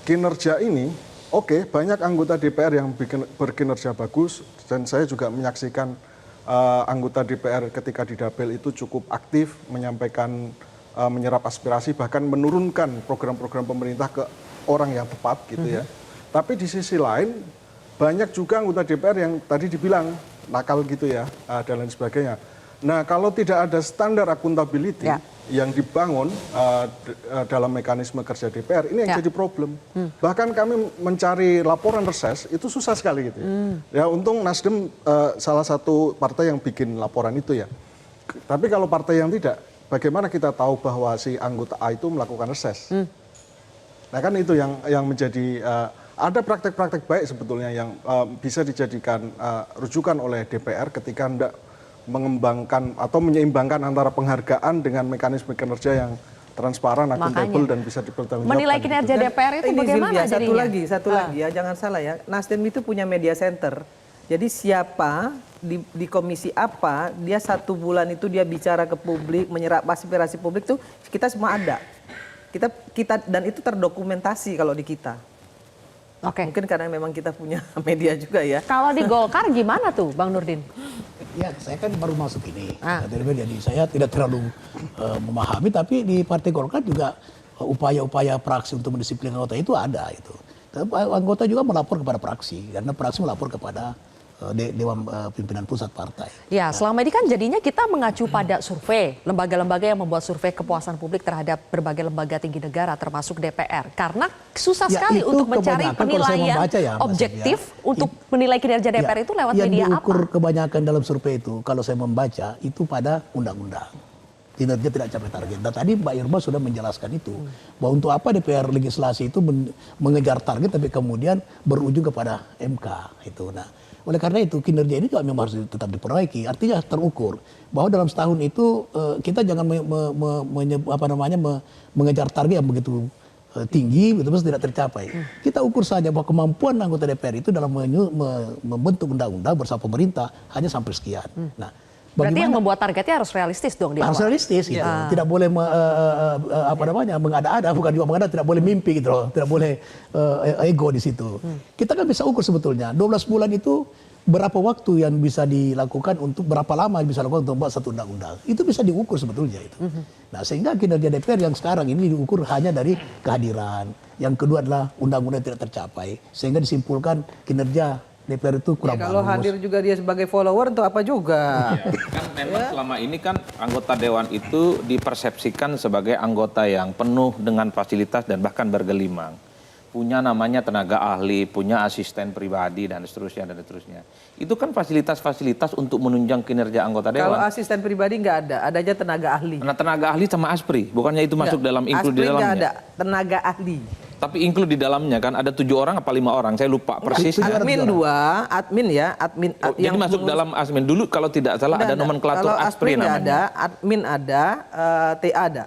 Speaker 6: kinerja ini, oke, banyak anggota DPR yang berkinerja bagus, dan saya juga menyaksikan anggota DPR ketika di dapil itu cukup aktif menyampaikan, menyerap aspirasi, bahkan menurunkan program-program pemerintah ke orang yang tepat gitu ya. Tapi di sisi lain banyak juga anggota DPR yang tadi dibilang nakal gitu ya, dan lain sebagainya. Nah kalau tidak ada standar akuntability yang dibangun dalam mekanisme kerja DPR, ini yang jadi problem. Bahkan kami mencari laporan reses itu susah sekali gitu ya. Ya untung Nasdem salah satu partai yang bikin laporan itu ya. Tapi kalau partai yang tidak, bagaimana kita tahu bahwa si anggota A itu melakukan reses? Nah kan itu yang menjadi... ada praktek-praktek baik sebetulnya yang bisa dijadikan rujukan oleh DPR ketika hendak mengembangkan atau menyeimbangkan antara penghargaan dengan mekanisme kinerja yang transparan, akuntabel dan bisa dipertanggungjawabkan.
Speaker 1: Menilai kinerja DPR itu
Speaker 5: Ini
Speaker 1: bagaimana
Speaker 5: Sylvia,
Speaker 1: jadinya?
Speaker 5: satu lagi ya, jangan salah ya. Nasdem itu punya media center. Jadi siapa di komisi apa, dia 1 bulan itu dia bicara ke publik, menyerap aspirasi publik tuh kita semua ada. Kita dan itu terdokumentasi kalau di kita.
Speaker 1: Oke.
Speaker 5: Mungkin karena memang kita punya media juga ya.
Speaker 1: Kalau di Golkar gimana tuh Bang Nurdin?
Speaker 3: Ya, saya kan baru masuk ini. Jadi saya tidak terlalu memahami, tapi di Partai Golkar juga upaya-upaya praksi untuk mendisiplinkan anggota itu ada itu. Tapi anggota juga melapor kepada praksi, karena praksi melapor kepada Dewan Pimpinan Pusat Partai.
Speaker 1: Ya, selama ini kan jadinya kita mengacu pada survei, lembaga-lembaga yang membuat survei kepuasan publik terhadap berbagai lembaga tinggi negara termasuk DPR. Karena susah
Speaker 3: Ya,
Speaker 1: sekali
Speaker 3: itu
Speaker 1: untuk mencari
Speaker 3: kebanyakan kalau saya
Speaker 1: penilaian
Speaker 3: membaca ya, Mas
Speaker 1: objektif
Speaker 3: Yef,
Speaker 1: untuk menilai kinerja DPR itu lewat
Speaker 3: yang
Speaker 1: media
Speaker 3: diukur
Speaker 1: apa?
Speaker 3: kebanyakan dalam survei itu, kalau saya membaca, itu pada undang-undang. Kinerja tidak capai target. Dan tadi Mbak Irma sudah menjelaskan itu, bahwa untuk apa DPR legislasi itu mengejar target tapi kemudian berujung kepada MK itu. Nah, oleh karena itu kinerja ini juga memang harus tetap diperbaiki. Artinya terukur bahwa dalam setahun itu kita jangan mengejar target yang begitu tinggi, terus tidak tercapai. Kita ukur saja bahwa kemampuan anggota DPR itu dalam membentuk undang-undang bersama pemerintah hanya sampai sekian. Nah,
Speaker 1: Berarti yang membuat targetnya harus realistis dong di
Speaker 3: harus
Speaker 1: awal.
Speaker 3: realistis gitu. Tidak boleh mengada-ada, bukan juga mengada, tidak boleh mimpi gitu loh. Tidak boleh ego di situ. Kita kan bisa ukur sebetulnya 12 bulan itu berapa waktu yang bisa dilakukan untuk berapa lama bisa dilakukan untuk membuat satu undang-undang. Itu bisa diukur sebetulnya itu. Nah, sehingga kinerja DPR yang sekarang ini diukur hanya dari kehadiran. Yang kedua adalah undang-undang tidak tercapai, sehingga disimpulkan kinerja DPR itu kurang
Speaker 5: kalau
Speaker 3: bagus.
Speaker 5: hadir juga dia sebagai follower untuk apa juga?
Speaker 4: Ya, kan memang selama ini kan anggota dewan itu dipersepsikan sebagai anggota yang penuh dengan fasilitas dan bahkan bergelimang. Punya namanya tenaga ahli, punya asisten pribadi dan seterusnya dan seterusnya. Itu kan fasilitas-fasilitas untuk menunjang kinerja anggota dewan.
Speaker 5: Kalau asisten pribadi nggak ada, adanya tenaga ahli.
Speaker 4: Nah, tenaga ahli sama ASPRI, bukannya itu masuk dalam include di
Speaker 5: Aspri nggak
Speaker 4: dalamnya?
Speaker 5: ada, tenaga ahli.
Speaker 4: Tapi include di dalamnya kan ada 7 orang apa 5 orang, saya lupa persis.
Speaker 5: Admin 2, admin ya, admin
Speaker 4: Oh, jadi masuk dalam ASMIN dulu kalau tidak salah ada nomenklatur
Speaker 5: Kalau
Speaker 4: ASPRI
Speaker 5: nggak
Speaker 4: namanya.
Speaker 5: ada, admin ada, TA ada.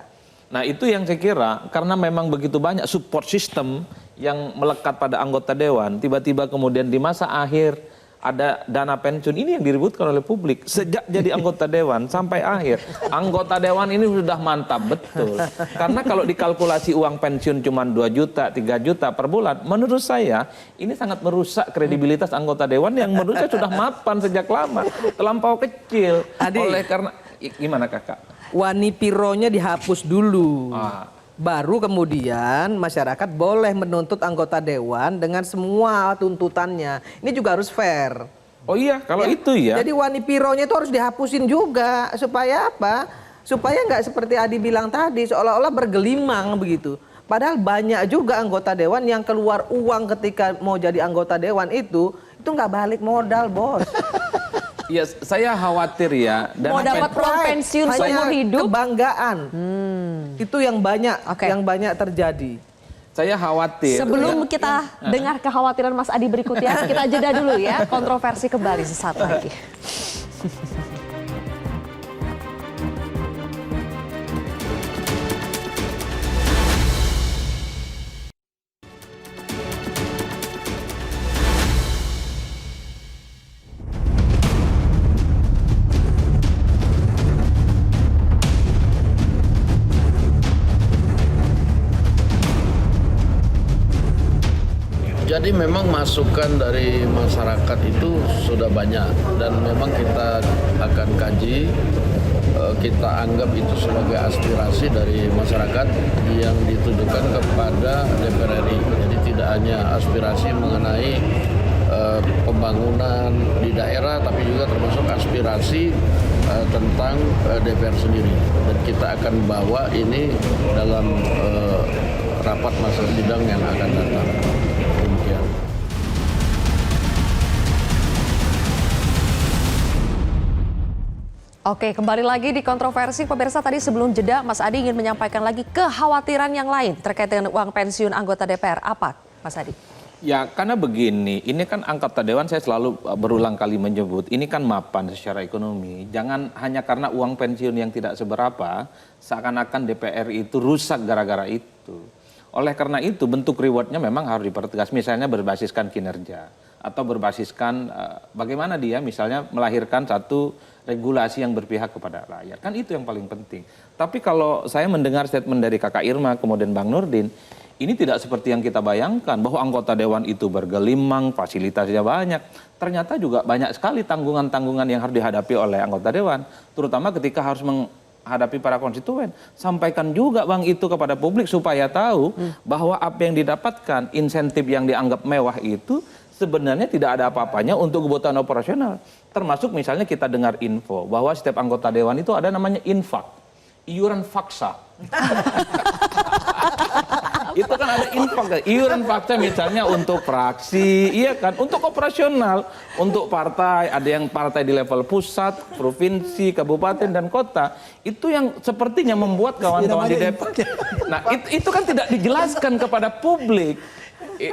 Speaker 4: Nah, itu yang saya kira karena memang begitu banyak support system yang melekat pada anggota dewan, tiba-tiba kemudian di masa akhir ada dana pensiun, ini yang diributkan oleh publik sejak jadi anggota dewan sampai akhir. Anggota dewan ini sudah mantap betul. Karena kalau dikalkulasi uang pensiun cuma 2 juta, 3 juta per bulan, menurut saya ini sangat merusak kredibilitas anggota dewan yang menurut saya sudah mapan sejak lama, terlampau kecil.
Speaker 5: Adi.
Speaker 4: Oleh karena gimana Kakak?
Speaker 5: Wani pironya dihapus dulu. Baru kemudian masyarakat boleh menuntut anggota dewan dengan semua tuntutannya. Ini juga harus fair.
Speaker 4: Oh iya, kalau itu ya.
Speaker 5: Jadi wani pironya itu harus dihapusin juga. Supaya apa? Supaya nggak seperti Adi bilang tadi, seolah-olah bergelimang begitu. Padahal banyak juga anggota dewan yang keluar uang ketika mau jadi anggota dewan itu nggak balik modal, bos.
Speaker 4: Ya, saya khawatir ya. Dan
Speaker 1: Mau dapat uang pensiun
Speaker 5: Hanya
Speaker 1: seumur hidup.
Speaker 5: kebanggaan. Itu yang banyak terjadi.
Speaker 4: saya khawatir.
Speaker 1: Sebelum kita dengar kekhawatiran Mas Adi berikutnya, kita jeda dulu ya. Kontroversi kembali sesaat lagi.
Speaker 7: Jadi memang masukan dari masyarakat itu sudah banyak dan memang kita akan kaji, kita anggap itu sebagai aspirasi dari masyarakat yang ditujukan kepada DPR RI. Jadi tidak hanya aspirasi mengenai pembangunan di daerah, tapi juga termasuk aspirasi tentang DPR sendiri. Dan kita akan bawa ini dalam rapat masa sidang yang akan datang. Demikian.
Speaker 1: Oke, kembali lagi di kontroversi. Pemirsa, tadi sebelum jeda Mas Adi ingin menyampaikan lagi kekhawatiran yang lain terkait dengan uang pensiun anggota DPR. Apa, Mas Adi?
Speaker 4: Ya, karena begini, ini kan anggota dewan saya selalu berulang kali menyebut, ini kan mapan secara ekonomi. Jangan hanya karena uang pensiun yang tidak seberapa, seakan-akan DPR itu rusak gara-gara itu. Oleh karena itu, bentuk rewardnya memang harus dipertegas, misalnya berbasiskan kinerja. Atau berbasiskan bagaimana dia misalnya melahirkan satu regulasi yang berpihak kepada rakyat. Kan itu yang paling penting. Tapi kalau saya mendengar statement dari Kakak Irma, kemudian Bang Nurdin, ini tidak seperti yang kita bayangkan, bahwa anggota dewan itu bergelimang, fasilitasnya banyak. Ternyata juga banyak sekali tanggungan-tanggungan yang harus dihadapi oleh anggota dewan. Terutama ketika harus menghadapi para konstituen. Sampaikan juga Bang itu kepada publik supaya tahu bahwa apa yang didapatkan, insentif yang dianggap mewah itu sebenarnya tidak ada apa-apanya untuk kebutuhan operasional. Termasuk misalnya kita dengar info bahwa setiap anggota dewan itu ada namanya infak, iuran faksa. Itu kan ada infak, iuran fakta misalnya untuk fraksi, iya kan, untuk operasional, untuk partai, ada yang partai di level pusat, provinsi, kabupaten dan kota. Itu yang sepertinya membuat kawan-kawan di DPR. Nah, itu kan tidak dijelaskan kepada publik.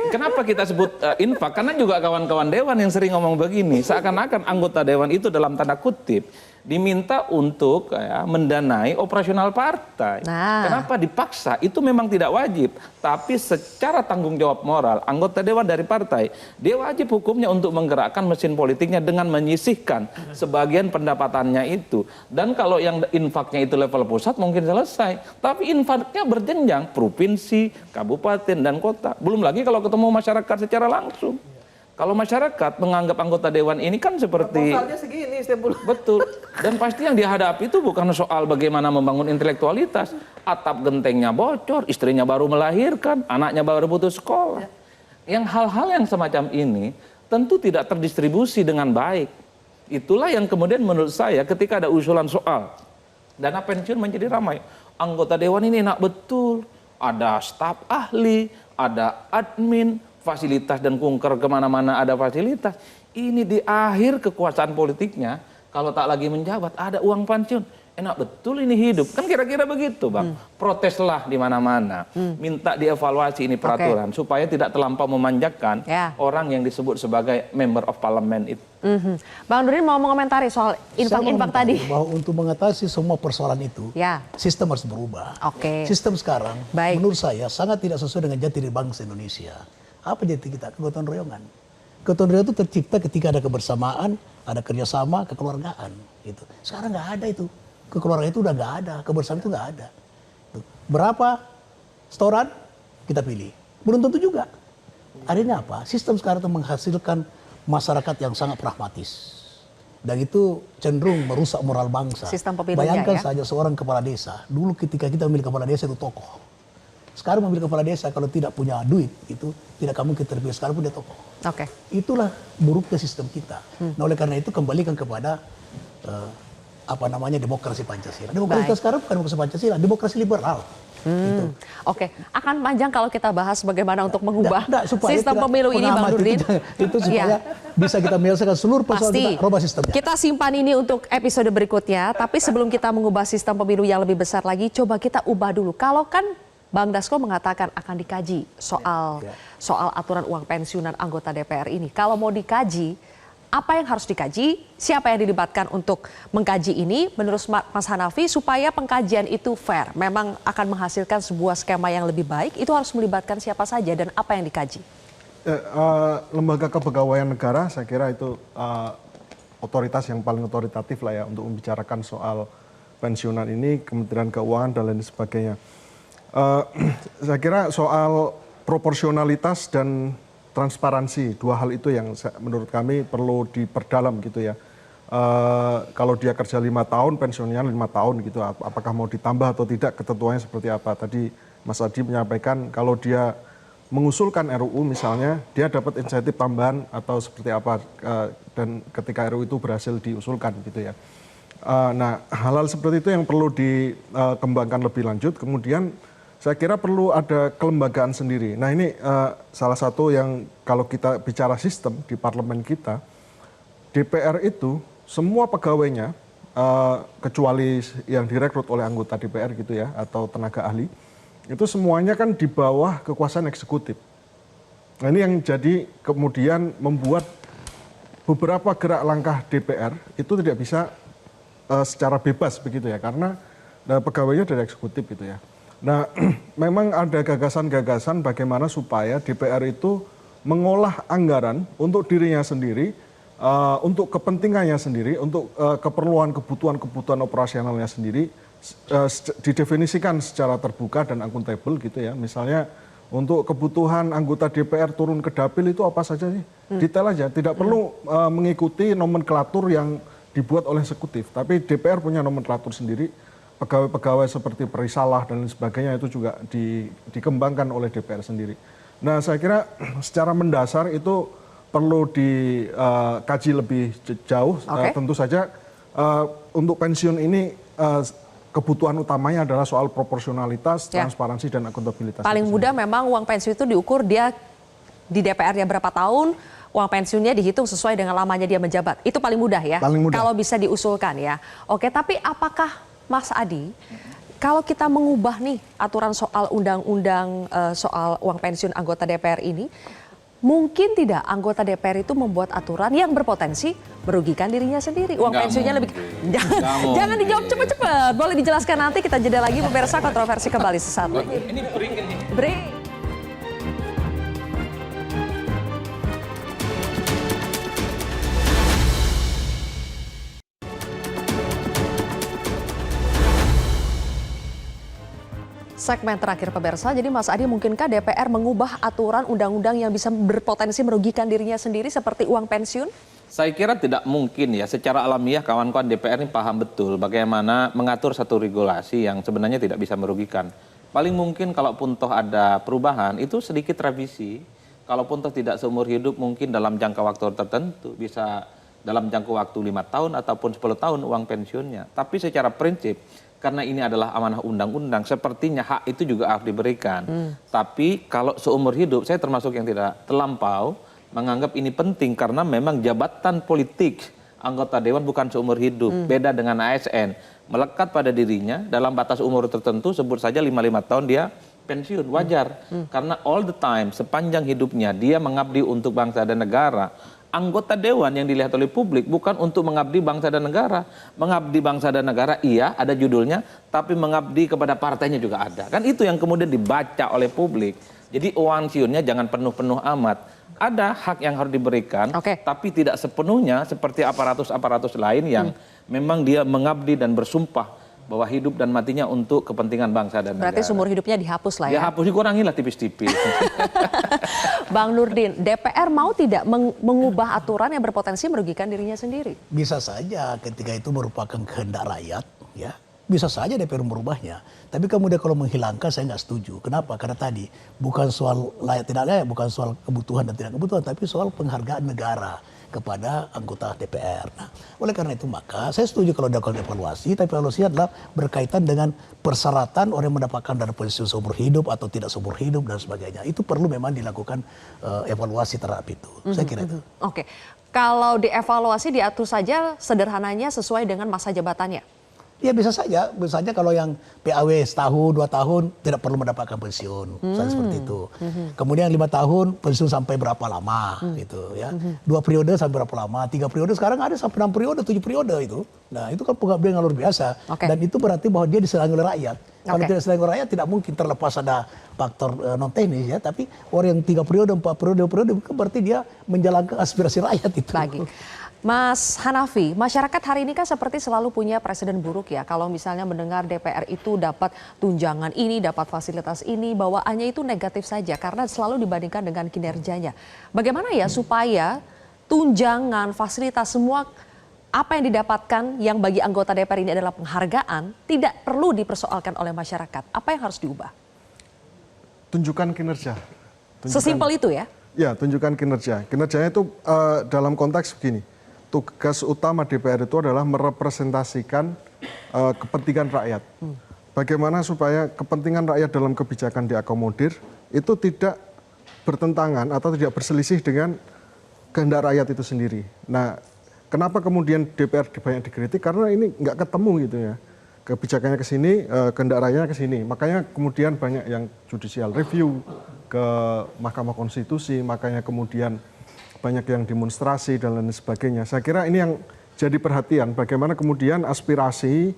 Speaker 4: Kenapa kita sebut infak? Karena juga kawan-kawan dewan yang sering ngomong begini, seakan-akan anggota dewan itu dalam tanda kutip diminta untuk mendanai operasional partai.
Speaker 1: Nah.
Speaker 4: Kenapa dipaksa? Itu memang tidak wajib. Tapi secara tanggung jawab moral, anggota dewan dari partai, dia wajib hukumnya untuk menggerakkan mesin politiknya dengan menyisihkan sebagian pendapatannya itu. Dan kalau yang infaknya itu level pusat mungkin selesai. Tapi infaknya berjenjang, provinsi, kabupaten, dan kota. Belum lagi kalau ketemu masyarakat secara langsung. Kalau masyarakat menganggap anggota dewan ini kan seperti
Speaker 5: Proposalnya segini setiap bulan.
Speaker 4: betul, dan pasti yang dihadapi itu bukan soal bagaimana membangun intelektualitas, atap gentengnya bocor, istrinya baru melahirkan, anaknya baru putus sekolah. Yang hal-hal yang semacam ini tentu tidak terdistribusi dengan baik. Itulah yang kemudian menurut saya ketika ada usulan soal dana pensiun menjadi ramai. Anggota dewan ini enak betul, ada staf ahli, ada admin, fasilitas dan kunker kemana-mana ada fasilitas. Ini di akhir kekuasaan politiknya, kalau tak lagi menjabat, ada uang pensiun. Enak betul ini hidup. Kan kira-kira begitu, Bang. Proteslah di mana-mana. Minta dievaluasi ini peraturan. Supaya tidak terlampau memanjakan orang yang disebut sebagai member of parliament itu.
Speaker 1: Bang Nurdin mau mengomentari soal infak-infak tadi.
Speaker 3: Bahwa untuk mengatasi semua persoalan itu, sistem harus berubah. Sistem sekarang, menurut saya, sangat tidak sesuai dengan jati diri bangsa Indonesia. Apa jati kita? Kegotong royongan. Kegotong royongan itu tercipta ketika ada kebersamaan, ada kerjasama, kekeluargaan. Gitu. Sekarang nggak ada itu. Kekeluargaan itu udah nggak ada, kebersamaan itu nggak ada. Tuh. Berapa setoran kita pilih? Belum tentu juga. Akhirnya apa? Sistem sekarang itu menghasilkan masyarakat yang sangat pragmatis. Dan itu cenderung merusak moral bangsa.
Speaker 1: Sistem pemilunya,
Speaker 3: bayangkan
Speaker 1: ya?
Speaker 3: saja seorang kepala desa. Dulu ketika kita memilih kepala desa itu tokoh. Sekarang memilih kepala desa kalau tidak punya duit itu tidak kamu terpilih, sekarang pun dia tokoh. Itulah buruknya sistem kita. Nah, oleh karena itu kembalikan kepada demokrasi Pancasila. Demokrasi kita sekarang bukan demokrasi Pancasila, demokrasi liberal. Gitu.
Speaker 1: Akan panjang kalau kita bahas bagaimana untuk mengubah
Speaker 3: supaya
Speaker 1: sistem pemilu ini, Bang Nurdin.
Speaker 3: Itu supaya bisa kita menyelesaikan seluruh persoalan, kita rubah sistemnya.
Speaker 1: Kita simpan ini untuk episode berikutnya, tapi sebelum kita mengubah sistem pemilu yang lebih besar lagi, coba kita ubah dulu. Kalau kan Bang Dasko mengatakan akan dikaji soal aturan uang pensiunan anggota DPR ini. Kalau mau dikaji, apa yang harus dikaji? Siapa yang dilibatkan untuk mengkaji ini? Menurut Mas Hanafi, supaya pengkajian itu fair, memang akan menghasilkan sebuah skema yang lebih baik, itu harus melibatkan siapa saja dan apa yang dikaji?
Speaker 6: Lembaga kepegawaian negara, saya kira itu otoritas yang paling otoritatif lah ya untuk membicarakan soal pensiunan ini, Kementerian Keuangan dan lain sebagainya. Saya kira soal proporsionalitas dan transparansi, dua hal itu yang menurut kami perlu diperdalam gitu ya. Kalau dia kerja 5 tahun, pensiunnya 5 tahun gitu, apakah mau ditambah atau tidak, ketentuannya seperti apa. Tadi Mas Adi menyampaikan kalau dia mengusulkan RUU misalnya, dia dapat insentif tambahan atau seperti apa, dan ketika RUU itu berhasil diusulkan gitu ya. Nah, hal-hal seperti itu yang perlu dikembangkan lebih lanjut. Kemudian saya kira perlu ada kelembagaan sendiri. Nah, ini salah satu yang kalau kita bicara sistem di parlemen kita, DPR itu semua pegawainya, kecuali yang direkrut oleh anggota DPR gitu ya, atau tenaga ahli, itu semuanya kan di bawah kekuasaan eksekutif. Nah, ini yang jadi kemudian membuat beberapa gerak langkah DPR itu tidak bisa secara bebas begitu ya, karena pegawainya dari eksekutif gitu ya. Nah, memang ada gagasan-gagasan bagaimana supaya DPR itu mengolah anggaran untuk dirinya sendiri, untuk kepentingannya sendiri, untuk keperluan kebutuhan operasionalnya sendiri, didefinisikan secara terbuka dan akuntabel gitu ya. Misalnya untuk kebutuhan anggota DPR turun ke dapil itu apa saja sih? Detail aja, tidak perlu mengikuti nomenklatur yang dibuat oleh eksekutif, tapi DPR punya nomenklatur sendiri. Pegawai-pegawai seperti perisalah dan lain sebagainya itu juga dikembangkan oleh DPR sendiri. Nah, saya kira secara mendasar itu perlu dikaji lebih jauh.
Speaker 1: Oke.
Speaker 6: Tentu saja untuk pensiun ini kebutuhan utamanya adalah soal proporsionalitas,
Speaker 1: Ya.
Speaker 6: transparansi dan akuntabilitas.
Speaker 1: Paling mudah memang uang pensiun itu diukur dia di DPR-nya berapa tahun, uang pensiunnya dihitung sesuai dengan lamanya dia menjabat. Itu paling mudah ya.
Speaker 6: Paling mudah.
Speaker 1: Kalau bisa diusulkan ya. Oke, tapi apakah Mas Adi, kalau kita mengubah nih aturan soal undang-undang soal uang pensiun anggota DPR ini, mungkin tidak anggota DPR itu membuat aturan yang berpotensi merugikan dirinya sendiri. Uang
Speaker 4: Nggak
Speaker 1: pensiunnya lebih...
Speaker 4: mungkin.
Speaker 1: Jangan dijawab cepet-cepet. Boleh dijelaskan nanti, kita jeda lagi. Pemirsa, kontroversi kembali sesaat lagi.
Speaker 4: Ini break ini.
Speaker 1: Break. Segmen terakhir pemirsa, jadi Mas Adi, mungkinkah DPR mengubah aturan undang-undang yang bisa berpotensi merugikan dirinya sendiri seperti uang pensiun?
Speaker 4: Saya kira tidak mungkin ya, secara alamiah kawan-kawan DPR ini paham betul bagaimana mengatur satu regulasi yang sebenarnya tidak bisa merugikan. Paling mungkin kalaupun toh ada perubahan, itu sedikit revisi. Kalaupun toh tidak seumur hidup, mungkin dalam jangka waktu tertentu, bisa dalam jangka waktu 5 tahun ataupun 10 tahun uang pensiunnya. Tapi secara prinsip, karena ini adalah amanah undang-undang, sepertinya hak itu juga harus diberikan. Tapi kalau seumur hidup, saya termasuk yang tidak terlampau menganggap ini penting karena memang jabatan politik anggota dewan bukan seumur hidup. Beda dengan ASN, melekat pada dirinya dalam batas umur tertentu, sebut saja 55 tahun dia pensiun, wajar. Karena all the time, sepanjang hidupnya dia mengabdi untuk bangsa dan negara. Anggota dewan yang dilihat oleh publik bukan untuk mengabdi bangsa dan negara. Mengabdi bangsa dan negara iya, ada judulnya, tapi mengabdi kepada partainya juga ada. Kan itu yang kemudian dibaca oleh publik. Jadi uang pensiunnya jangan penuh-penuh amat. Ada hak yang harus diberikan, tapi tidak sepenuhnya seperti aparatus-aparatus lain yang memang dia mengabdi dan bersumpah bahwa hidup dan matinya untuk kepentingan bangsa dan negara.
Speaker 1: Berarti seumur hidupnya dihapus lah ya?
Speaker 4: Dihapus, dikurangilah tipis-tipis.
Speaker 1: Bang Nurdin, DPR mau tidak mengubah aturan yang berpotensi merugikan dirinya sendiri?
Speaker 3: Bisa saja ketika itu merupakan kehendak rakyat, ya bisa saja DPR merubahnya. Tapi kemudian kalau menghilangkan saya nggak setuju. Kenapa? Karena tadi bukan soal layak tidak layak, bukan soal kebutuhan dan tidak kebutuhan, tapi soal penghargaan negara kepada anggota DPR. Nah, oleh karena itu maka saya setuju kalau dilakukan evaluasi, tapi evaluasi adalah berkaitan dengan persyaratan orang yang mendapatkan dana pensiun seumur hidup atau tidak seumur hidup dan sebagainya. Itu perlu memang dilakukan evaluasi terhadap itu. Saya kira itu.
Speaker 1: Oke, kalau dievaluasi diatur saja sederhananya sesuai dengan masa jabatannya.
Speaker 3: Ya bisa saja kalau yang PAW setahun, 2 tahun tidak perlu mendapatkan pensiun, misalnya seperti itu. Kemudian 5 tahun pensiun sampai berapa lama, gitu ya. 2 periode sampai berapa lama, 3 periode, sekarang ada sampai 6 periode, 7 periode itu. Nah itu kan pengabdian yang luar biasa. Dan itu berarti bahwa dia disenangi oleh rakyat. Kalau tidak disenangi oleh rakyat tidak mungkin, terlepas ada faktor non teknis ya. Tapi orang yang 3 periode, 4 periode, 2 periode, berarti dia menjalankan aspirasi rakyat itu.
Speaker 1: Lagi. Mas Hanafi, masyarakat hari ini kan seperti selalu punya presiden buruk ya. Kalau misalnya mendengar DPR itu dapat tunjangan ini, dapat fasilitas ini, bawaannya itu negatif saja karena selalu dibandingkan dengan kinerjanya. Bagaimana ya supaya tunjangan, fasilitas, semua apa yang didapatkan yang bagi anggota DPR ini adalah penghargaan, tidak perlu dipersoalkan oleh masyarakat. Apa yang harus diubah?
Speaker 6: Tunjukkan kinerja.
Speaker 1: Sesimpel itu ya?
Speaker 6: Ya, tunjukkan kinerja. Kinerjanya itu dalam konteks begini. Tugas utama DPR itu adalah merepresentasikan kepentingan rakyat. Bagaimana supaya kepentingan rakyat dalam kebijakan diakomodir itu tidak bertentangan atau tidak berselisih dengan kehendak rakyat itu sendiri. Nah, kenapa kemudian DPR banyak dikritik? Karena ini nggak ketemu gitu ya. Kebijakannya ke sini, kehendak rakyatnya ke sini. Makanya kemudian banyak yang judicial review ke Mahkamah Konstitusi, makanya kemudian banyak yang demonstrasi dan lain sebagainya. Saya kira ini yang jadi perhatian, bagaimana kemudian aspirasi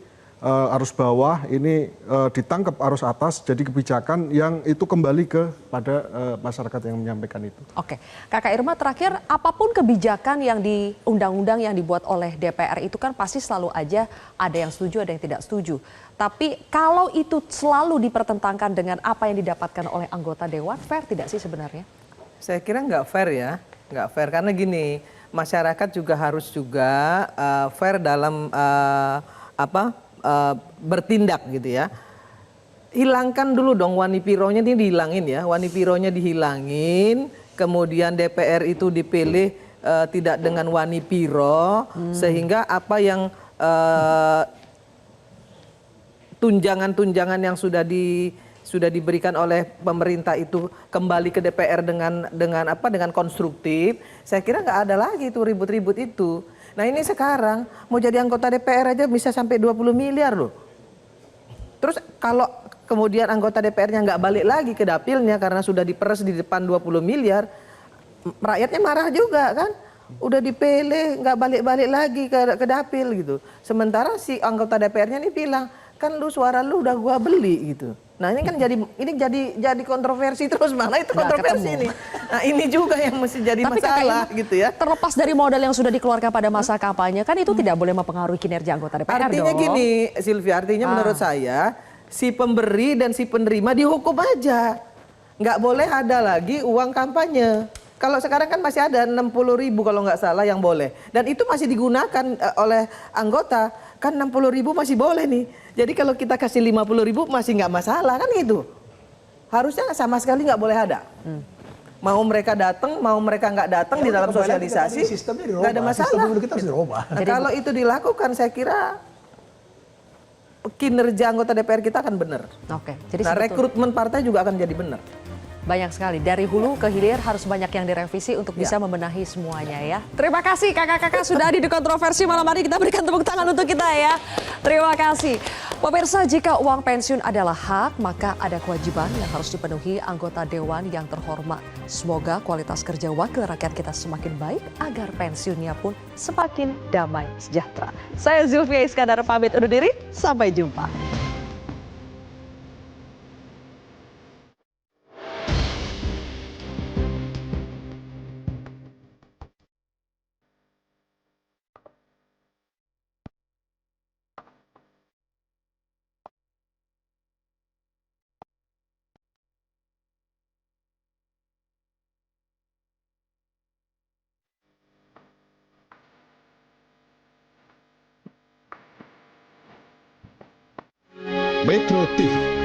Speaker 6: arus bawah ini ditangkap arus atas, jadi kebijakan yang itu kembali kepada masyarakat yang menyampaikan itu.
Speaker 1: Oke, Kakak Irma terakhir, apapun kebijakan yang di undang-undang yang dibuat oleh DPR itu kan pasti selalu aja ada yang setuju, ada yang tidak setuju. Tapi kalau itu selalu dipertentangkan dengan apa yang didapatkan oleh anggota Dewan, fair tidak sih sebenarnya?
Speaker 5: Saya kira nggak fair ya. Nggak fair karena gini, masyarakat juga harus juga fair dalam bertindak gitu ya. Hilangkan dulu dong Wani Pironya ini dihilangin ya, Wani Pironya dihilangin, kemudian DPR itu dipilih tidak dengan wani piro, sehingga apa yang tunjangan-tunjangan yang sudah diberikan oleh pemerintah itu kembali ke DPR dengan konstruktif. Saya kira nggak ada lagi itu ribut-ribut itu. Nah ini sekarang mau jadi anggota DPR aja bisa sampai 20 miliar loh. Terus kalau kemudian anggota DPR-nya nggak balik lagi ke dapilnya karena sudah diperes di depan 20 miliar, rakyatnya marah juga kan. Udah dipilih nggak balik-balik lagi ke dapil gitu. Sementara si anggota DPR-nya ini bilang, kan lu suara lu udah gua beli gitu. Nah ini kan jadi kontroversi terus, malah itu kontroversi ini. Nah ini juga yang mesti jadi
Speaker 1: Tapi
Speaker 5: masalah
Speaker 1: kakaknya,
Speaker 5: gitu ya.
Speaker 1: terlepas dari modal yang sudah dikeluarkan pada masa kampanye, kan itu tidak boleh mempengaruhi kinerja anggota DPR
Speaker 5: Artinya
Speaker 1: dong.
Speaker 5: gini, Sylvia, artinya menurut saya si pemberi dan si penerima dihukum aja. Nggak boleh ada lagi uang kampanye. Kalau sekarang kan masih ada 60.000 kalau nggak salah yang boleh. Dan itu masih digunakan oleh anggota. Kan 60.000 masih boleh nih. Jadi kalau kita kasih 50.000 masih nggak masalah kan gitu. Harusnya sama sekali nggak boleh ada. Mau mereka datang, mau mereka nggak datang di dalam sosialisasi, nggak ada masalah.
Speaker 3: Sistem kita harus dirubah.
Speaker 5: Nah, kalau itu dilakukan saya kira kinerja anggota DPR kita akan benar.
Speaker 1: Oke, jadi
Speaker 5: Nah,
Speaker 1: sebetulnya
Speaker 5: rekrutmen partai juga akan jadi benar.
Speaker 1: banyak sekali. Dari hulu ke hilir harus banyak yang direvisi untuk bisa membenahi semuanya ya. Terima kasih kakak-kakak sudah hadir di kontroversi malam hari. Kita berikan tepuk tangan untuk kita ya. Terima kasih. Pemirsa, jika uang pensiun adalah hak, maka ada kewajiban yang harus dipenuhi anggota dewan yang terhormat. Semoga kualitas kerja wakil rakyat kita semakin baik agar pensiunnya pun semakin damai sejahtera. Saya Zulfia Iskandar pamit undur diri. Sampai jumpa.
Speaker 8: Metro TV